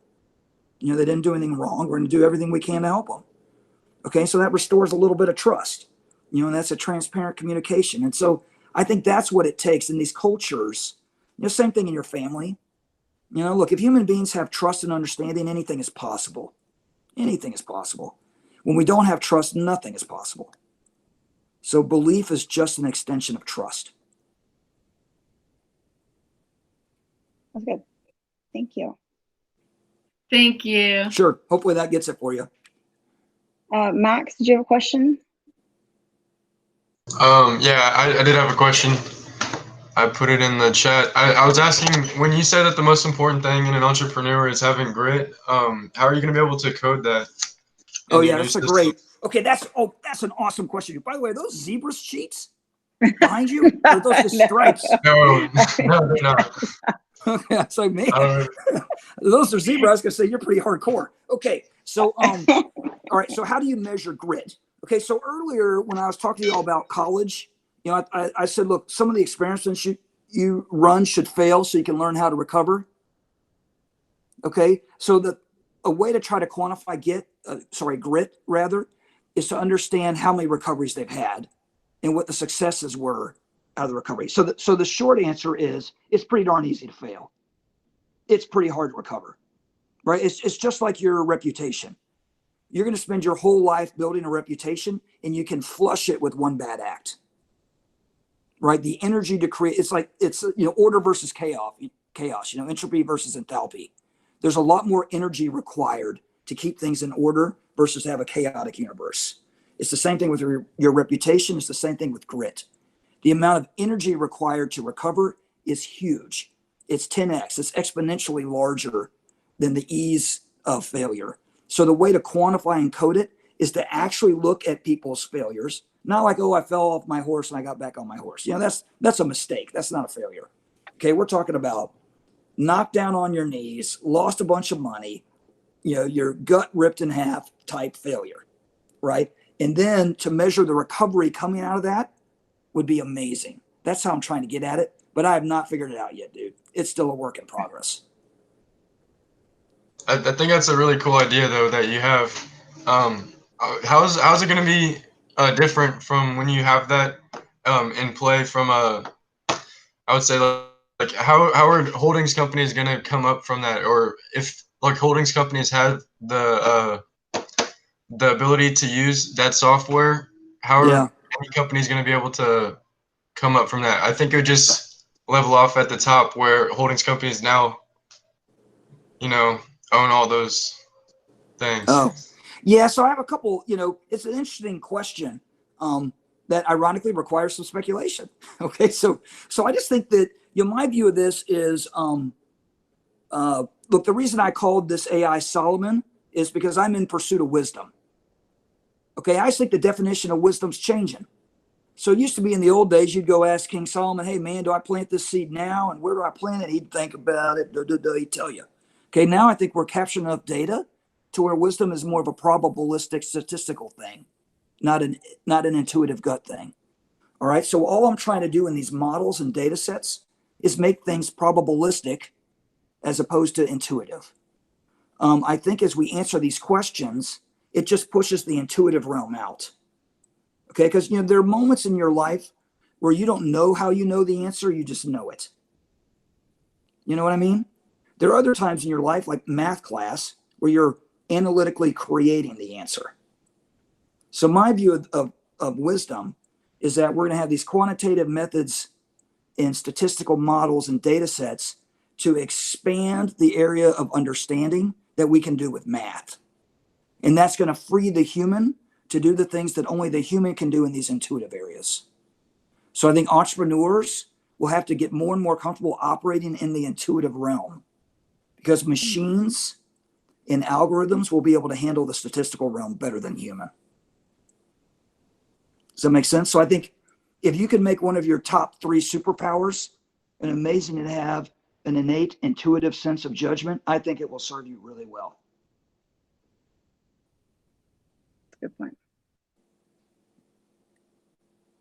They didn't do anything wrong. We're going to do everything we can to help them. Okay, so that restores a little bit of trust, and that's a transparent communication. And so I think that's what it takes in these cultures. Same thing in your family. Look, if human beings have trust and understanding, anything is possible. Anything is possible. When we don't have trust, nothing is possible. So belief is just an extension of trust. That's good. Thank you. Thank you. Sure. Hopefully that gets it for you. Max, did you have a question? Yeah, I did have a question. I put it in the chat. I was asking, when you said that the most important thing in an entrepreneur is having grit, how are you going to be able to code that? Oh yeah, that's okay. That's an awesome question. By the way, are those zebra sheets behind you? Or are those the stripes? No, they're not. Okay, it's like, man, those are zebra. I was gonna say you're pretty hardcore. Okay, so all right. So how do you measure grit? Okay, so earlier when I was talking to you all about college, I said, look, some of the experiments you run should fail so you can learn how to recover. Okay, so a way to try to quantify grit rather, is to understand how many recoveries they've had and what the successes were out of the recovery. So the short answer is it's pretty darn easy to fail. It's pretty hard to recover, right? It's just like your reputation. You're going to spend your whole life building a reputation, and you can flush it with one bad act, right? The energy to create, it's like, it's, order versus chaos, entropy versus enthalpy. There's a lot more energy required to keep things in order versus have a chaotic universe. It's the same thing with your reputation. It's the same thing with grit. The amount of energy required to recover is huge. It's 10x. It's exponentially larger than the ease of failure. So the way to quantify and code it is to actually look at people's failures. Not like, oh, I fell off my horse and I got back on my horse. That's a mistake. That's not a failure. Okay, we're talking about knocked down on your knees, lost a bunch of money, your gut ripped in half type failure, right? And then to measure the recovery coming out of that would be amazing. That's how I'm trying to get at it, but I have not figured it out yet, dude. It's still a work in progress. I think that's a really cool idea, though, that you have. How's it going to be different from when you have that in play from I would say, like how are holdings companies going to come up from that? Or if like holdings companies have the ability to use that software, how are any companies going to be able to come up from that? I think it would just level off at the top where holdings companies now, own all those things. Oh, yeah. So I have a couple, it's an interesting question that ironically requires some speculation. Okay. So I just think that, my view of this is, look, the reason I called this AI Solomon is because I'm in pursuit of wisdom. Okay. I think the definition of wisdom's changing. So it used to be in the old days, you'd go ask King Solomon, hey man, do I plant this seed now? And where do I plant it? He'd think about it. He'd tell you. Okay, now I think we're capturing enough data to where wisdom is more of a probabilistic statistical thing, not an intuitive gut thing. All right, so all I'm trying to do in these models and data sets is make things probabilistic as opposed to intuitive. I think as we answer these questions, it just pushes the intuitive realm out. Okay, because there are moments in your life where you don't know how you know the answer, you just know it. You know what I mean? There are other times in your life, like math class, where you're analytically creating the answer. So my view of wisdom is that we're going to have these quantitative methods and statistical models and data sets to expand the area of understanding that we can do with math. And that's going to free the human to do the things that only the human can do in these intuitive areas. So I think entrepreneurs will have to get more and more comfortable operating in the intuitive realm, because machines and algorithms will be able to handle the statistical realm better than human. Does that make sense? So I think if you can make one of your top 3 superpowers and amazing to have an innate intuitive sense of judgment, I think it will serve you really well. Good point.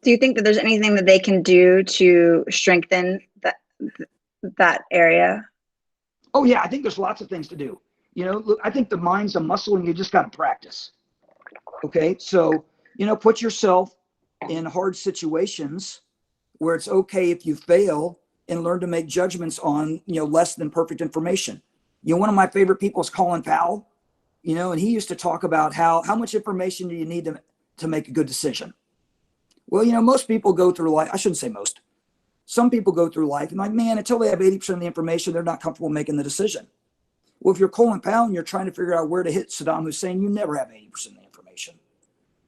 Do you think that there's anything that they can do to strengthen that area? Oh yeah, I think there's lots of things to do. Look, I think the mind's a muscle and you just got to practice. Okay. So, put yourself in hard situations where it's okay if you fail and learn to make judgments on, less than perfect information. One of my favorite people is Colin Powell, and he used to talk about how much information do you need to make a good decision? Well, most people go through life. I shouldn't say most. Some people go through life and like, man, until they have 80% of the information, they're not comfortable making the decision. Well, if you're Colin Powell and you're trying to figure out where to hit Saddam Hussein, you never have 80% of the information,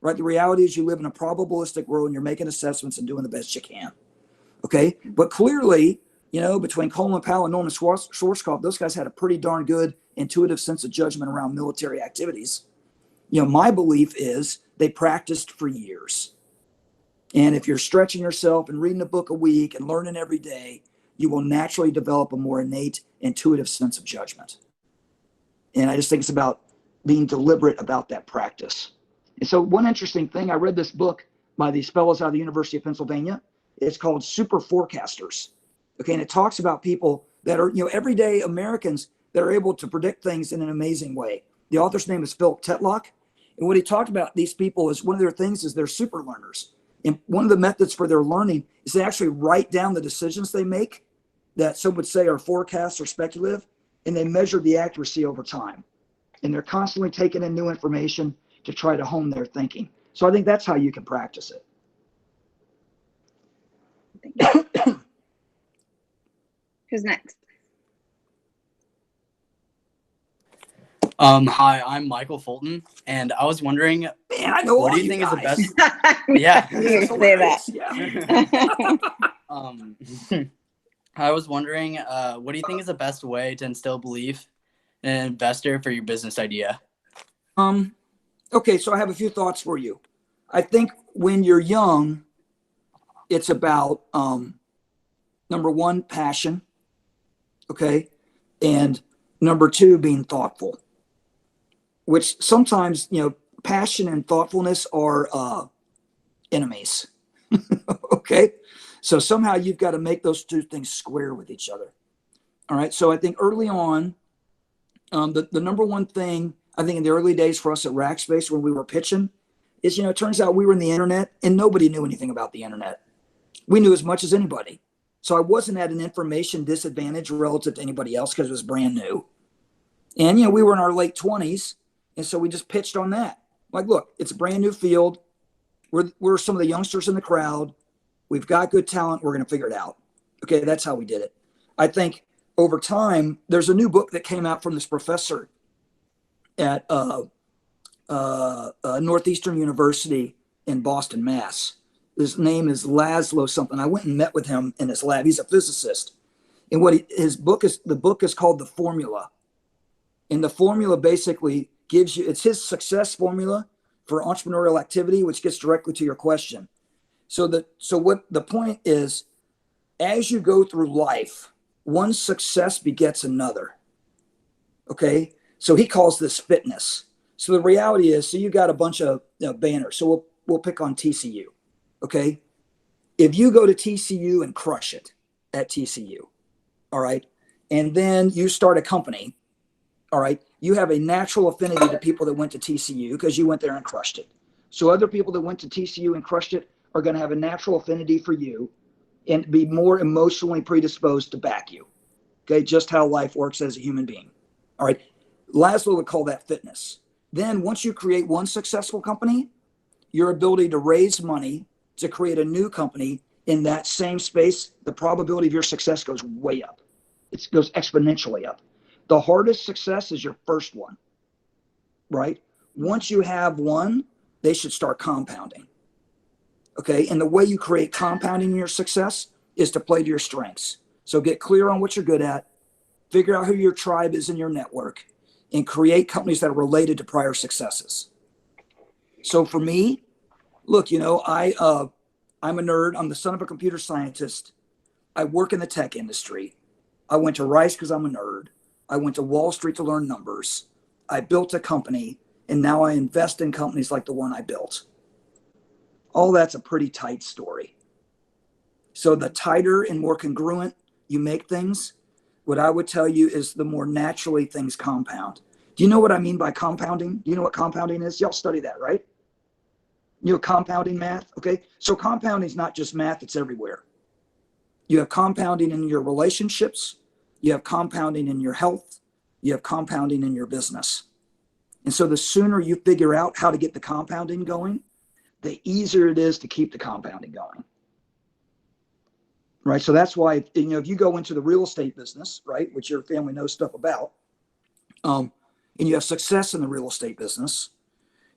right? The reality is you live in a probabilistic world and you're making assessments and doing the best you can. Okay. But clearly, between Colin Powell and Norman Schwarzkopf, those guys had a pretty darn good intuitive sense of judgment around military activities. My belief is they practiced for years. And if you're stretching yourself and reading a book a week and learning every day, you will naturally develop a more innate, intuitive sense of judgment. And I just think it's about being deliberate about that practice. And so one interesting thing, I read this book by these fellows out of the University of Pennsylvania. It's called Super Forecasters. Okay, and it talks about people that are, everyday Americans that are able to predict things in an amazing way. The author's name is Philip Tetlock. And what he talked about these people is one of their things is they're super learners. And one of the methods for their learning is they actually write down the decisions they make that some would say are forecasts or speculative, and they measure the accuracy over time. And they're constantly taking in new information to try to hone their thinking. So I think that's how you can practice it. Who's next? Hi, I'm Michael Fulton, and I was wondering, Man, I know what all do you think is the guys. best? Yeah. You can say that. Yeah. I was wondering, what do you think is the best way to instill belief in an investor for your business idea? Okay, so I have a few thoughts for you. I think when you're young, it's about number one, passion. Okay, and number two, being thoughtful. Which sometimes, passion and thoughtfulness are enemies. Okay, so somehow you've got to make those two things square with each other. All right, so I think early on, the number one thing I think in the early days for us at Rackspace when we were pitching is, it turns out we were in the internet and nobody knew anything about the internet. We knew as much as anybody. So I wasn't at an information disadvantage relative to anybody else because it was brand new. And, we were in our late 20s. And so we just pitched on that. Like, look, it's a brand new field. We're some of the youngsters in the crowd. We've got good talent. We're going to figure it out. Okay, that's how we did it. I think over time, there's a new book that came out from this professor at Northeastern University in Boston, Mass. His name is Laszlo something. I went and met with him in his lab. He's a physicist. And the book is called The Formula. And the formula basically gives you, it's his success formula for entrepreneurial activity, which gets directly to your question. So what the point is, as you go through life, one success begets another. Okay. So he calls this fitness. So the reality is, so you got a bunch of banners. So we'll pick on TCU. Okay. If you go to TCU and crush it at TCU, all right, and then you start a company, all right, you have a natural affinity to people that went to TCU because you went there and crushed it. So other people that went to TCU and crushed it are going to have a natural affinity for you and be more emotionally predisposed to back you. Okay, just how life works as a human being. All right, Laszlo would call that fitness. Then once you create one successful company, your ability to raise money to create a new company in that same space, the probability of your success goes way up. It goes exponentially up. The hardest success is your first one, right? Once you have one, they should start compounding. Okay, and the way you create compounding in your success is to play to your strengths. So get clear on what you're good at, figure out who your tribe is in your network, and create companies that are related to prior successes. So for me, look, I'm a nerd. I'm the son of a computer scientist. I work in the tech industry. I went to Rice because I'm a nerd. I went to Wall Street to learn numbers. I built a company, and now I invest in companies like the one I built. All that's a pretty tight story. So the tighter and more congruent you make things, what I would tell you is the more naturally things compound. Do you know what I mean by compounding? Do you know what compounding is? Y'all study that, right? Compounding math, okay? So compounding is not just math, it's everywhere. You have compounding in your relationships. You have compounding in your health. You have compounding in your business. And so the sooner you figure out how to get the compounding going, the easier it is to keep the compounding going. Right? So that's why, if you go into the real estate business, right, which your family knows stuff about, and you have success in the real estate business,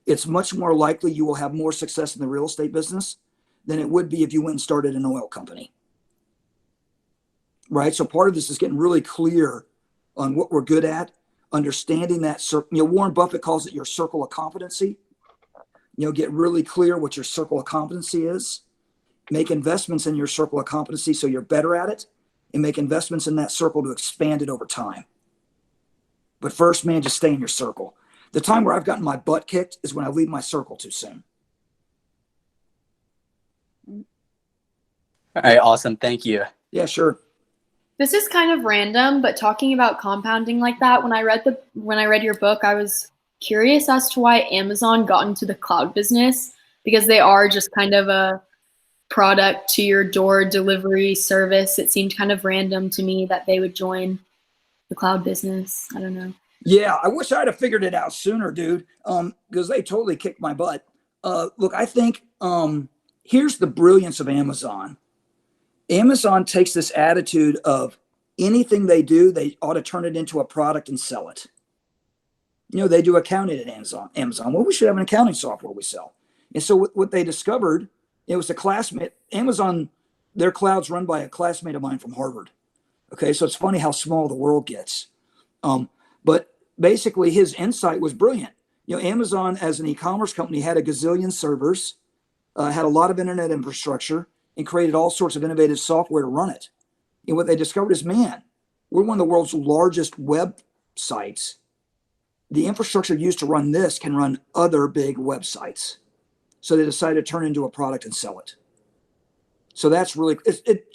it's much more likely you will have more success in the real estate business than it would be if you went and started an oil company. Right? So part of this is getting really clear on what we're good at, understanding that, Warren Buffett calls it your circle of competency. Get really clear what your circle of competency is, make investments in your circle of competency so you're better at it, and make investments in that circle to expand it over time. But first, man, just stay in your circle. The time where I've gotten my butt kicked is when I leave my circle too soon. All right, awesome. Thank you. Yeah, sure. This is kind of random, but talking about compounding like that, when I read your book, I was curious as to why Amazon got into the cloud business, because they are just kind of a product to your door delivery service. It seemed kind of random to me that they would join the cloud business. I don't know. Yeah, I wish I'd have figured it out sooner, dude, because they totally kicked my butt. Look, I think here's the brilliance of Amazon. Amazon takes this attitude of anything they do, they ought to turn it into a product and sell it. You know, they do accounting at Amazon. Well, we should have an accounting software we sell. And so what they discovered, it was a classmate. Amazon, their cloud's run by a classmate of mine from Harvard. Okay, so it's funny how small the world gets. But basically, his insight was brilliant. You know, Amazon as an e-commerce company had a gazillion servers, had a lot of internet infrastructure, and created all sorts of innovative software to run it. And what they discovered is, man, we're one of the world's largest websites. The infrastructure used to run this can run other big websites. So they decided to turn it into a product and sell it. So that's really,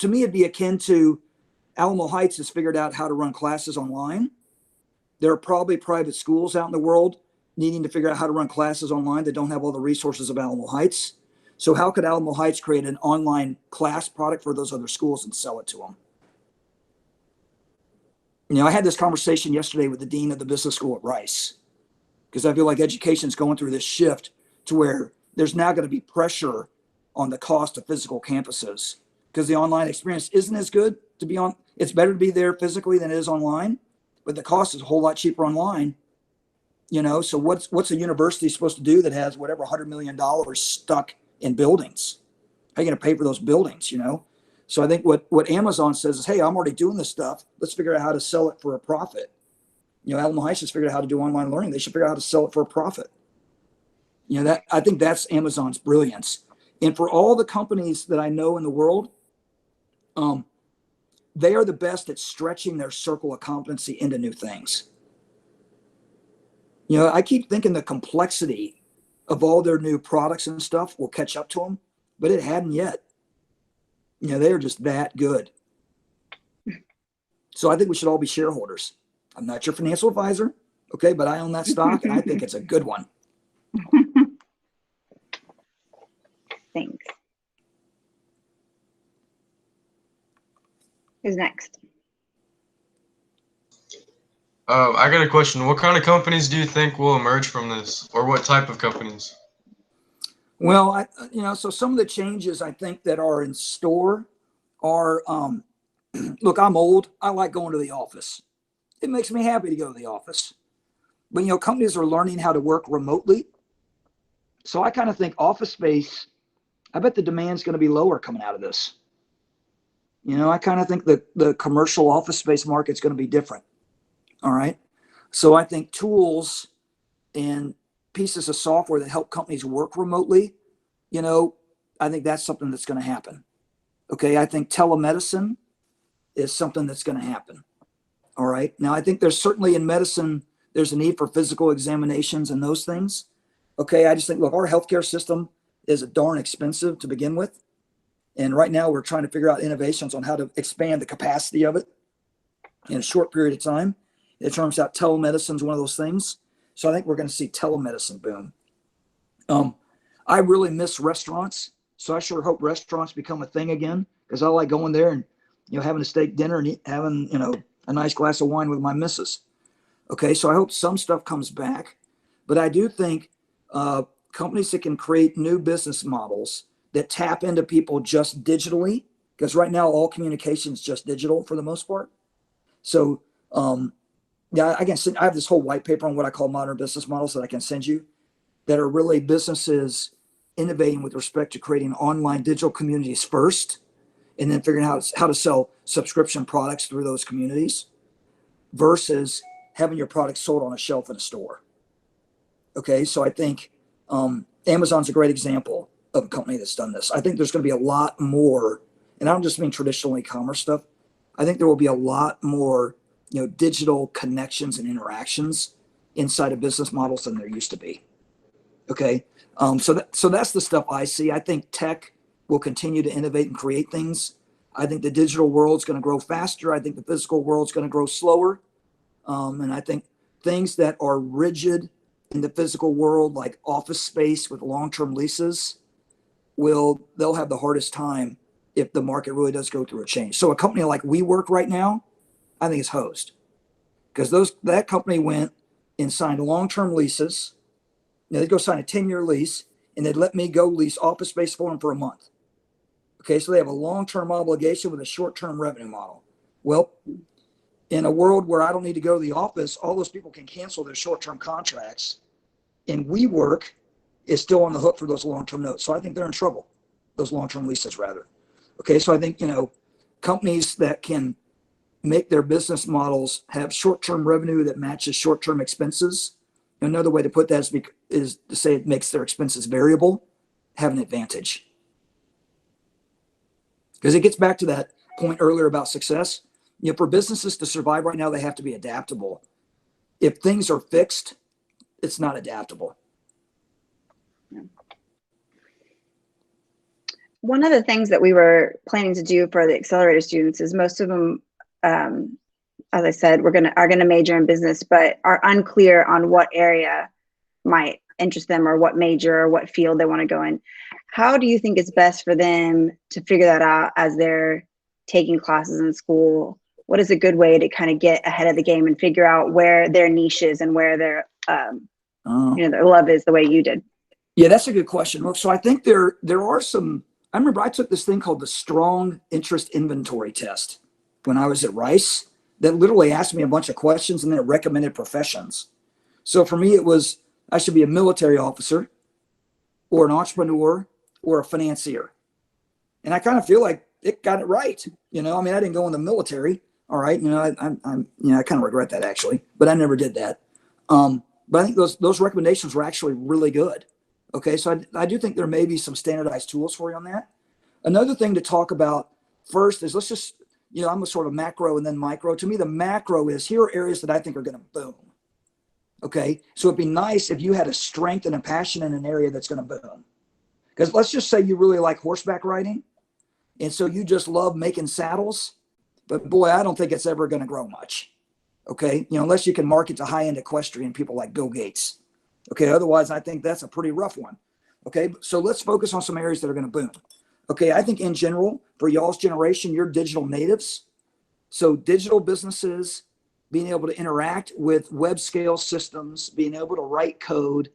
to me, it'd be akin to Alamo Heights has figured out how to run classes online. There are probably private schools out in the world needing to figure out how to run classes online that don't have all the resources of Alamo Heights. So how could Alamo Heights create an online class product for those other schools and sell it to them? You know, I had this conversation yesterday with the dean of the business school at Rice, because I feel like education is going through this shift to where there's now going to be pressure on the cost of physical campuses because the online experience isn't as good to be on. It's better to be there physically than it is online, but the cost is a whole lot cheaper online. You know, so what's a university supposed to do that has whatever $100 million stuck in buildings? How are you going to pay for those buildings, you know? So I think what Amazon says is, hey, I'm already doing this stuff. Let's figure out how to sell it for a profit. You know, Alamo Heights has figured out how to do online learning. They should figure out how to sell it for a profit. You know, that I think that's Amazon's brilliance. And for all the companies that I know in the world, they are the best at stretching their circle of competency into new things. You know, I keep thinking the complexity of all their new products and stuff will catch up to them, but it hadn't yet. You know, they're just that good. So I think we should all be shareholders. I'm not your financial advisor, okay, but I own that stock and I think it's a good one. Thanks. Who's next? I got a question. What kind of companies do you think will emerge from this, or what type of companies? Well, so some of the changes I think that are in store are, look, I'm old. I like going to the office. It makes me happy to go to the office. But, you know, companies are learning how to work remotely. So I kind of think office space, I bet the demand's going to be lower coming out of this. You know, I kind of think that the commercial office space market's going to be different. All right. So I think tools and pieces of software that help companies work remotely, you know, I think that's something that's going to happen. Okay. I think telemedicine is something that's going to happen. All right. Now, I think there's certainly in medicine, there's a need for physical examinations and those things. Okay. I just think, look, our healthcare system is darn expensive to begin with. And right now we're trying to figure out innovations on how to expand the capacity of it in a short period of time. It turns out telemedicine is one of those things. So I think we're going to see telemedicine boom. I really miss restaurants. So I sure hope restaurants become a thing again, because I like going there and, you know, having a steak dinner and having, you know, a nice glass of wine with my missus. Okay. So I hope some stuff comes back, but I do think companies that can create new business models that tap into people just digitally, because right now all communication is just digital for the most part. So, yeah, I have this whole white paper on what I call modern business models that I can send you that are really businesses innovating with respect to creating online digital communities first, and then figuring out how to sell subscription products through those communities versus having your product sold on a shelf in a store. Okay, so I think Amazon's a great example of a company that's done this. I think there's going to be a lot more, and I don't just mean traditional e-commerce stuff. I think there will be a lot more, you know, digital connections and interactions inside of business models than there used to be. Okay, so that's the stuff I see. I think tech will continue to innovate and create things. I think the digital world's going to grow faster. I think the physical world's going to grow slower. And I think things that are rigid in the physical world, like office space with long-term leases, they'll have the hardest time if the market really does go through a change. So a company like WeWork right now, I think is hosed, because that company went and signed long-term leases. You know, they'd go sign a 10-year lease and they'd let me go lease office space for them for a month. Okay, so they have a long-term obligation with a short-term revenue model. Well, in a world where I don't need to go to the office, all those people can cancel their short-term contracts, and WeWork is still on the hook for those long-term notes. So I think they're in trouble, those long-term leases rather. Okay, so I think, companies that can make their business models have short-term revenue that matches short-term expenses. Another way to put that is to say it makes their expenses variable, have an advantage. Because it gets back to that point earlier about success. For businesses to survive right now, they have to be adaptable. If things are fixed, it's not adaptable. One of the things that we were planning to do for the Accelerator students is most of them, as I said, are going to major in business, but are unclear on what area might interest them or what major or what field they want to go in. How do you think it's best for them to figure that out as they're taking classes in school? What is a good way to kind of get ahead of the game and figure out where their niche is and where their, their love is the way you did? Yeah, that's a good question. So I think there are some. I remember I took this thing called the Strong Interest Inventory Test when I was at Rice that literally asked me a bunch of questions and then it recommended professions. So for me, it was I should be a military officer or an entrepreneur or a financier. And I kind of feel like it got it right. I didn't go in the military. All right. I kind of regret that actually, but I never did that. But I think those recommendations were actually really good. Okay. So I do think there may be some standardized tools for you on that. Another thing to talk about first is let's just, I'm a sort of macro and then micro. To me, the macro is here are areas that I think are going to boom. Okay. So it'd be nice if you had a strength and a passion in an area that's going to boom. Because let's just say you really like horseback riding. And so you just love making saddles. But boy, I don't think it's ever going to grow much. Okay. Unless you can market to high end equestrian people like Bill Gates. Okay. Otherwise, I think that's a pretty rough one. Okay. So let's focus on some areas that are going to boom. Okay. I think in general, for y'all's generation, you're digital natives. So digital businesses, being able to interact with web scale systems, being able to write code,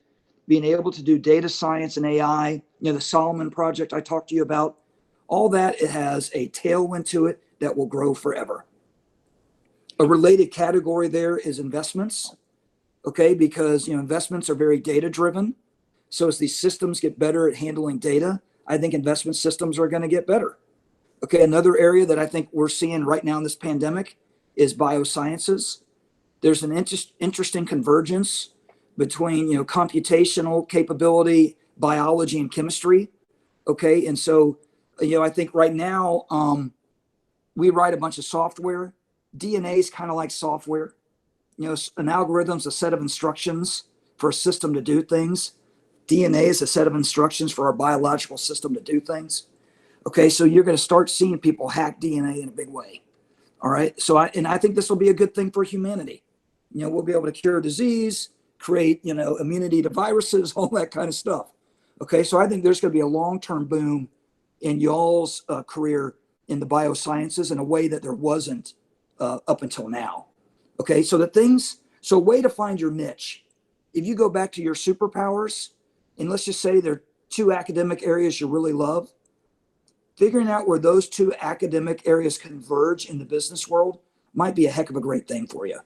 being able to do data science and AI, the Solomon project I talked to you about, all that, it has a tailwind to it that will grow forever. A related category there is investments, okay? Because, investments are very data driven. So as these systems get better at handling data, I think investment systems are going to get better. Okay, another area that I think we're seeing right now in this pandemic is biosciences. There's an interesting convergence between, computational capability, biology, and chemistry. Okay, and so, I think right now we write a bunch of software. DNA is kind of like software. An algorithm's a set of instructions for a system to do things. DNA is a set of instructions for our biological system to do things. Okay, so you're going to start seeing people hack DNA in a big way. All right, so I think this will be a good thing for humanity. We'll be able to cure disease, create, immunity to viruses, all that kind of stuff. Okay, so I think there's going to be a long-term boom in y'all's career in the biosciences in a way that there wasn't up until now. Okay, so a way to find your niche. If you go back to your superpowers, and let's just say there are 2 academic areas you really love, figuring out where those 2 academic areas converge in the business world might be a heck of a great thing for you.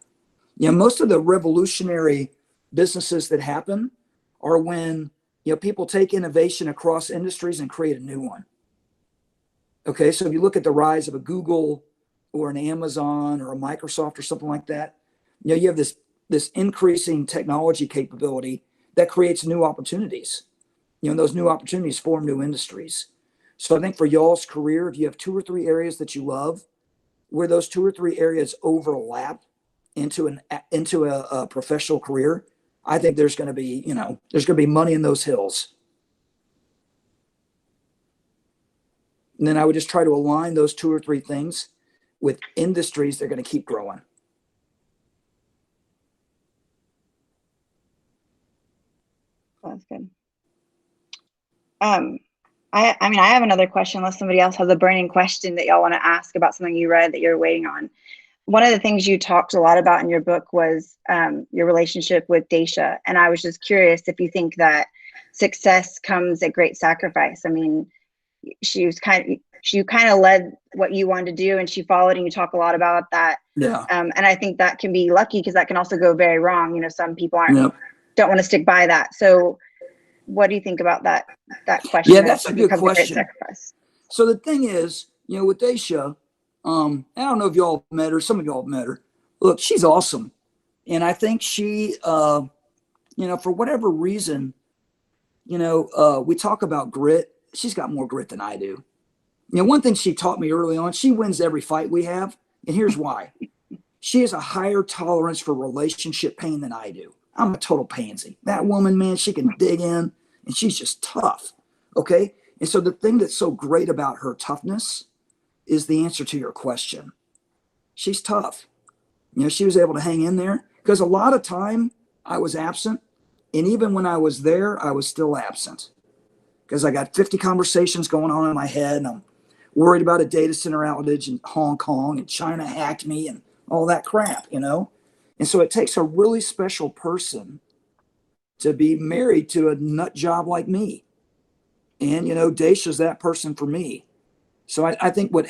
Most of the revolutionary businesses that happen are when, people take innovation across industries and create a new one. Okay, so if you look at the rise of a Google or an Amazon or a Microsoft or something like that, you have this increasing technology capability that creates new opportunities. Those new opportunities form new industries. So I think for y'all's career, if you have 2 or 3 areas that you love, where those 2 or 3 areas overlap into a professional career, I think there's going to be money in those hills. And then I would just try to align those 2 or 3 things with industries that are going to keep growing. That's good. I have another question unless somebody else has a burning question that y'all want to ask about something you read that you're waiting on. One of the things you talked a lot about in your book was your relationship with Daisha. And I was just curious if you think that success comes at great sacrifice. she kind of led what you wanted to do, and she followed, and you talk a lot about that. Yeah. And I think that can be lucky, because that can also go very wrong. You know, some people Yep. don't want to stick by that. So what do you think about that question? Yeah, that's a good question. So the thing is, you know, with Daisha, I don't know if y'all met her, some of y'all met her. Look, she's awesome. And I think she, you know, for whatever reason, you know, we talk about grit. She's got more grit than I do. You know, one thing she taught me early on, she wins every fight we have. And here's why. She has a higher tolerance for relationship pain than I do. I'm a total pansy. That woman, man, she can dig in, and she's just tough. Okay. And so the thing that's so great about her toughness is the answer to your question. She's tough. You know, she was able to hang in there, because a lot of time I was absent. And even when I was there, I was still absent, because I got 50 conversations going on in my head, and I'm worried about a data center outage in Hong Kong, and China hacked me and all that crap, you know? And so it takes a really special person to be married to a nut job like me. And, you know, Daisha's that person for me. So I think what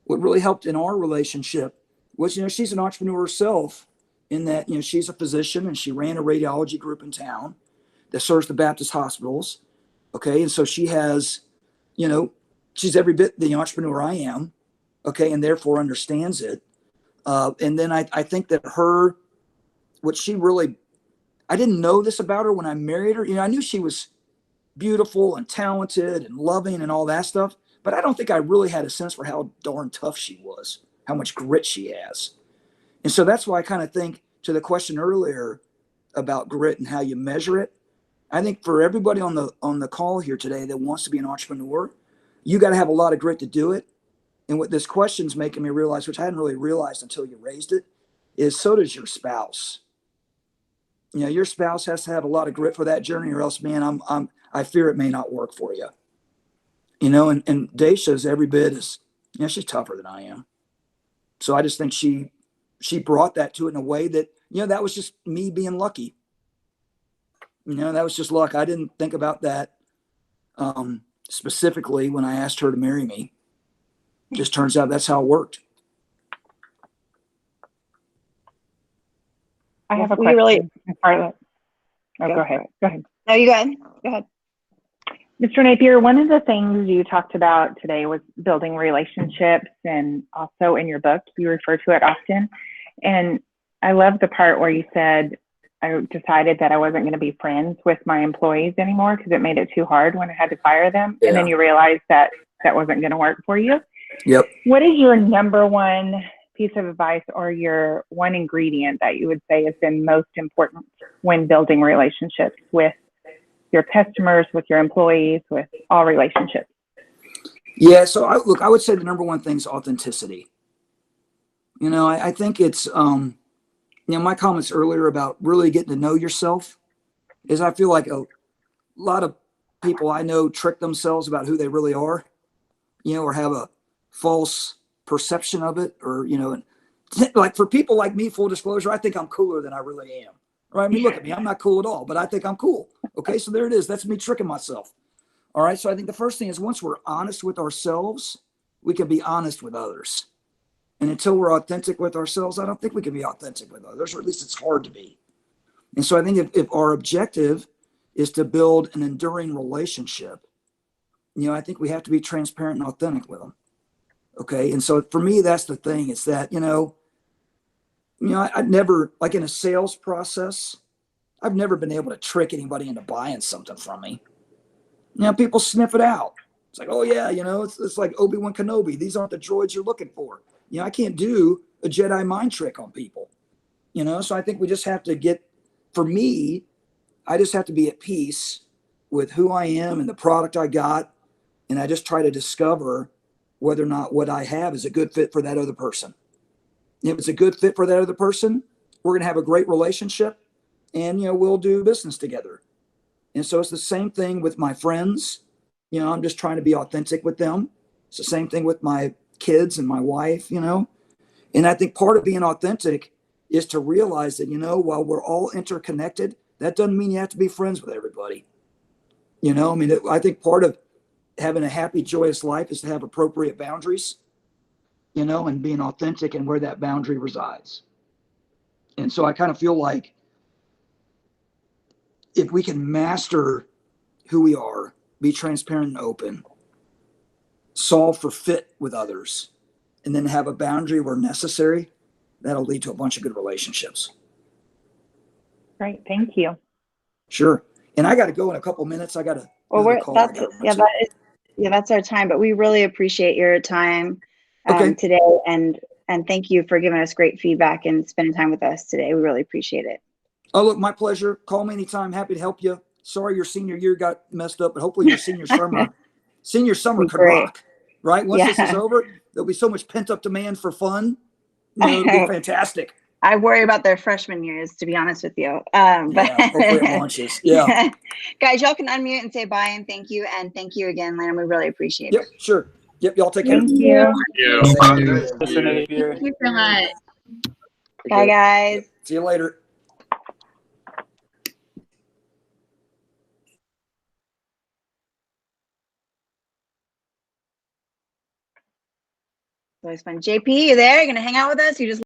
really helped in our relationship was, you know, she's an entrepreneur herself, in that, you know, she's a physician and she ran a radiology group in town that serves the Baptist hospitals. Okay. And so she has, you know, she's every bit the entrepreneur I am. Okay. And therefore understands it. And then I think that I didn't know this about her when I married her. You know, I knew she was beautiful and talented and loving and all that stuff, but I don't think I really had a sense for how darn tough she was, how much grit she has. And so that's why I kind of think, to the question earlier about grit and how you measure it, I think for everybody on the call here today that wants to be an entrepreneur, you got to have a lot of grit to do it. And what this question's making me realize, which I hadn't really realized until you raised it, is so does your spouse. You know, your spouse has to have a lot of grit for that journey, or else, man, I fear it may not work for you. You know, and Daisha's every bit as, you know, she's tougher than I am. So I just think she brought that to it in a way that, you know, that was just me being lucky. You know, that was just luck. I didn't think about that specifically when I asked her to marry me. It just turns out that's how it worked. I have a question. Go ahead. No, you go ahead. Go ahead. Mr. Napier, one of the things you talked about today was building relationships, and also in your book, you refer to it often. And I love the part where you said, I decided that I wasn't going to be friends with my employees anymore because it made it too hard when I had to fire them. Yeah. And then you realized that that wasn't going to work for you. Yep. What is your number one piece of advice, or your one ingredient that you would say has been most important when building relationships with your customers, with your employees, with all relationships? Yeah. So I would say the number one thing is authenticity. You know, I think it's, you know, my comments earlier about really getting to know yourself is, I feel like a lot of people I know trick themselves about who they really are, you know, or have a false perception of it, or, you know, like for people like me, full disclosure, I think I'm cooler than I really am. Right? I mean, look at me, I'm not cool at all, but I think I'm cool. Okay. So there it is. That's me tricking myself. All right. So I think the first thing is, once we're honest with ourselves, we can be honest with others. And until we're authentic with ourselves, I don't think we can be authentic with others, or at least it's hard to be. And so I think if our objective is to build an enduring relationship, you know, I think we have to be transparent and authentic with them. Okay. And so for me, that's the thing, is that, you know, I'd never, like in a sales process, I've never been able to trick anybody into buying something from me. You know, people sniff it out. It's like, oh yeah, you know, it's like Obi-Wan Kenobi. These aren't the droids you're looking for. You know, I can't do a Jedi mind trick on people, you know? So I think we just have to for me, I just have to be at peace with who I am and the product I got. And I just try to discover whether or not what I have is a good fit for that other person. If it's a good fit for that other person, we're going to have a great relationship, and, you know, we'll do business together. And so it's the same thing with my friends. You know, I'm just trying to be authentic with them. It's the same thing with my kids and my wife, you know. And I think part of being authentic is to realize that, you know, while we're all interconnected, that doesn't mean you have to be friends with everybody. You know, I mean, I think part of having a happy, joyous life is to have appropriate boundaries, you know, and being authentic and where that boundary resides. And so I kind of feel like if we can master who we are, be transparent and open, solve for fit with others, and then have a boundary where necessary, that'll lead to a bunch of good relationships. Great, thank you. Sure. And I got to go in a couple minutes. I got to. Well, that's our time. But we really appreciate your time today, and thank you for giving us great feedback and spending time with us today. We really appreciate it. Oh, look, my pleasure. Call me anytime. Happy to help you. Sorry your senior year got messed up, but hopefully your senior summer could rock. Right? Once this is over, there'll be so much pent up demand for fun. You know, it'll be fantastic. I worry about their freshman years, to be honest with you. But hopefully it launches. Yeah. Guys, y'all can unmute and say bye and thank you. And thank you again, Lanham. We really appreciate it. Yep, sure. Yep, y'all take care. Thank you. Thank you. Thank you so much. Bye, guys. See you later. Always fun. JP, you there? You gonna hang out with us? You just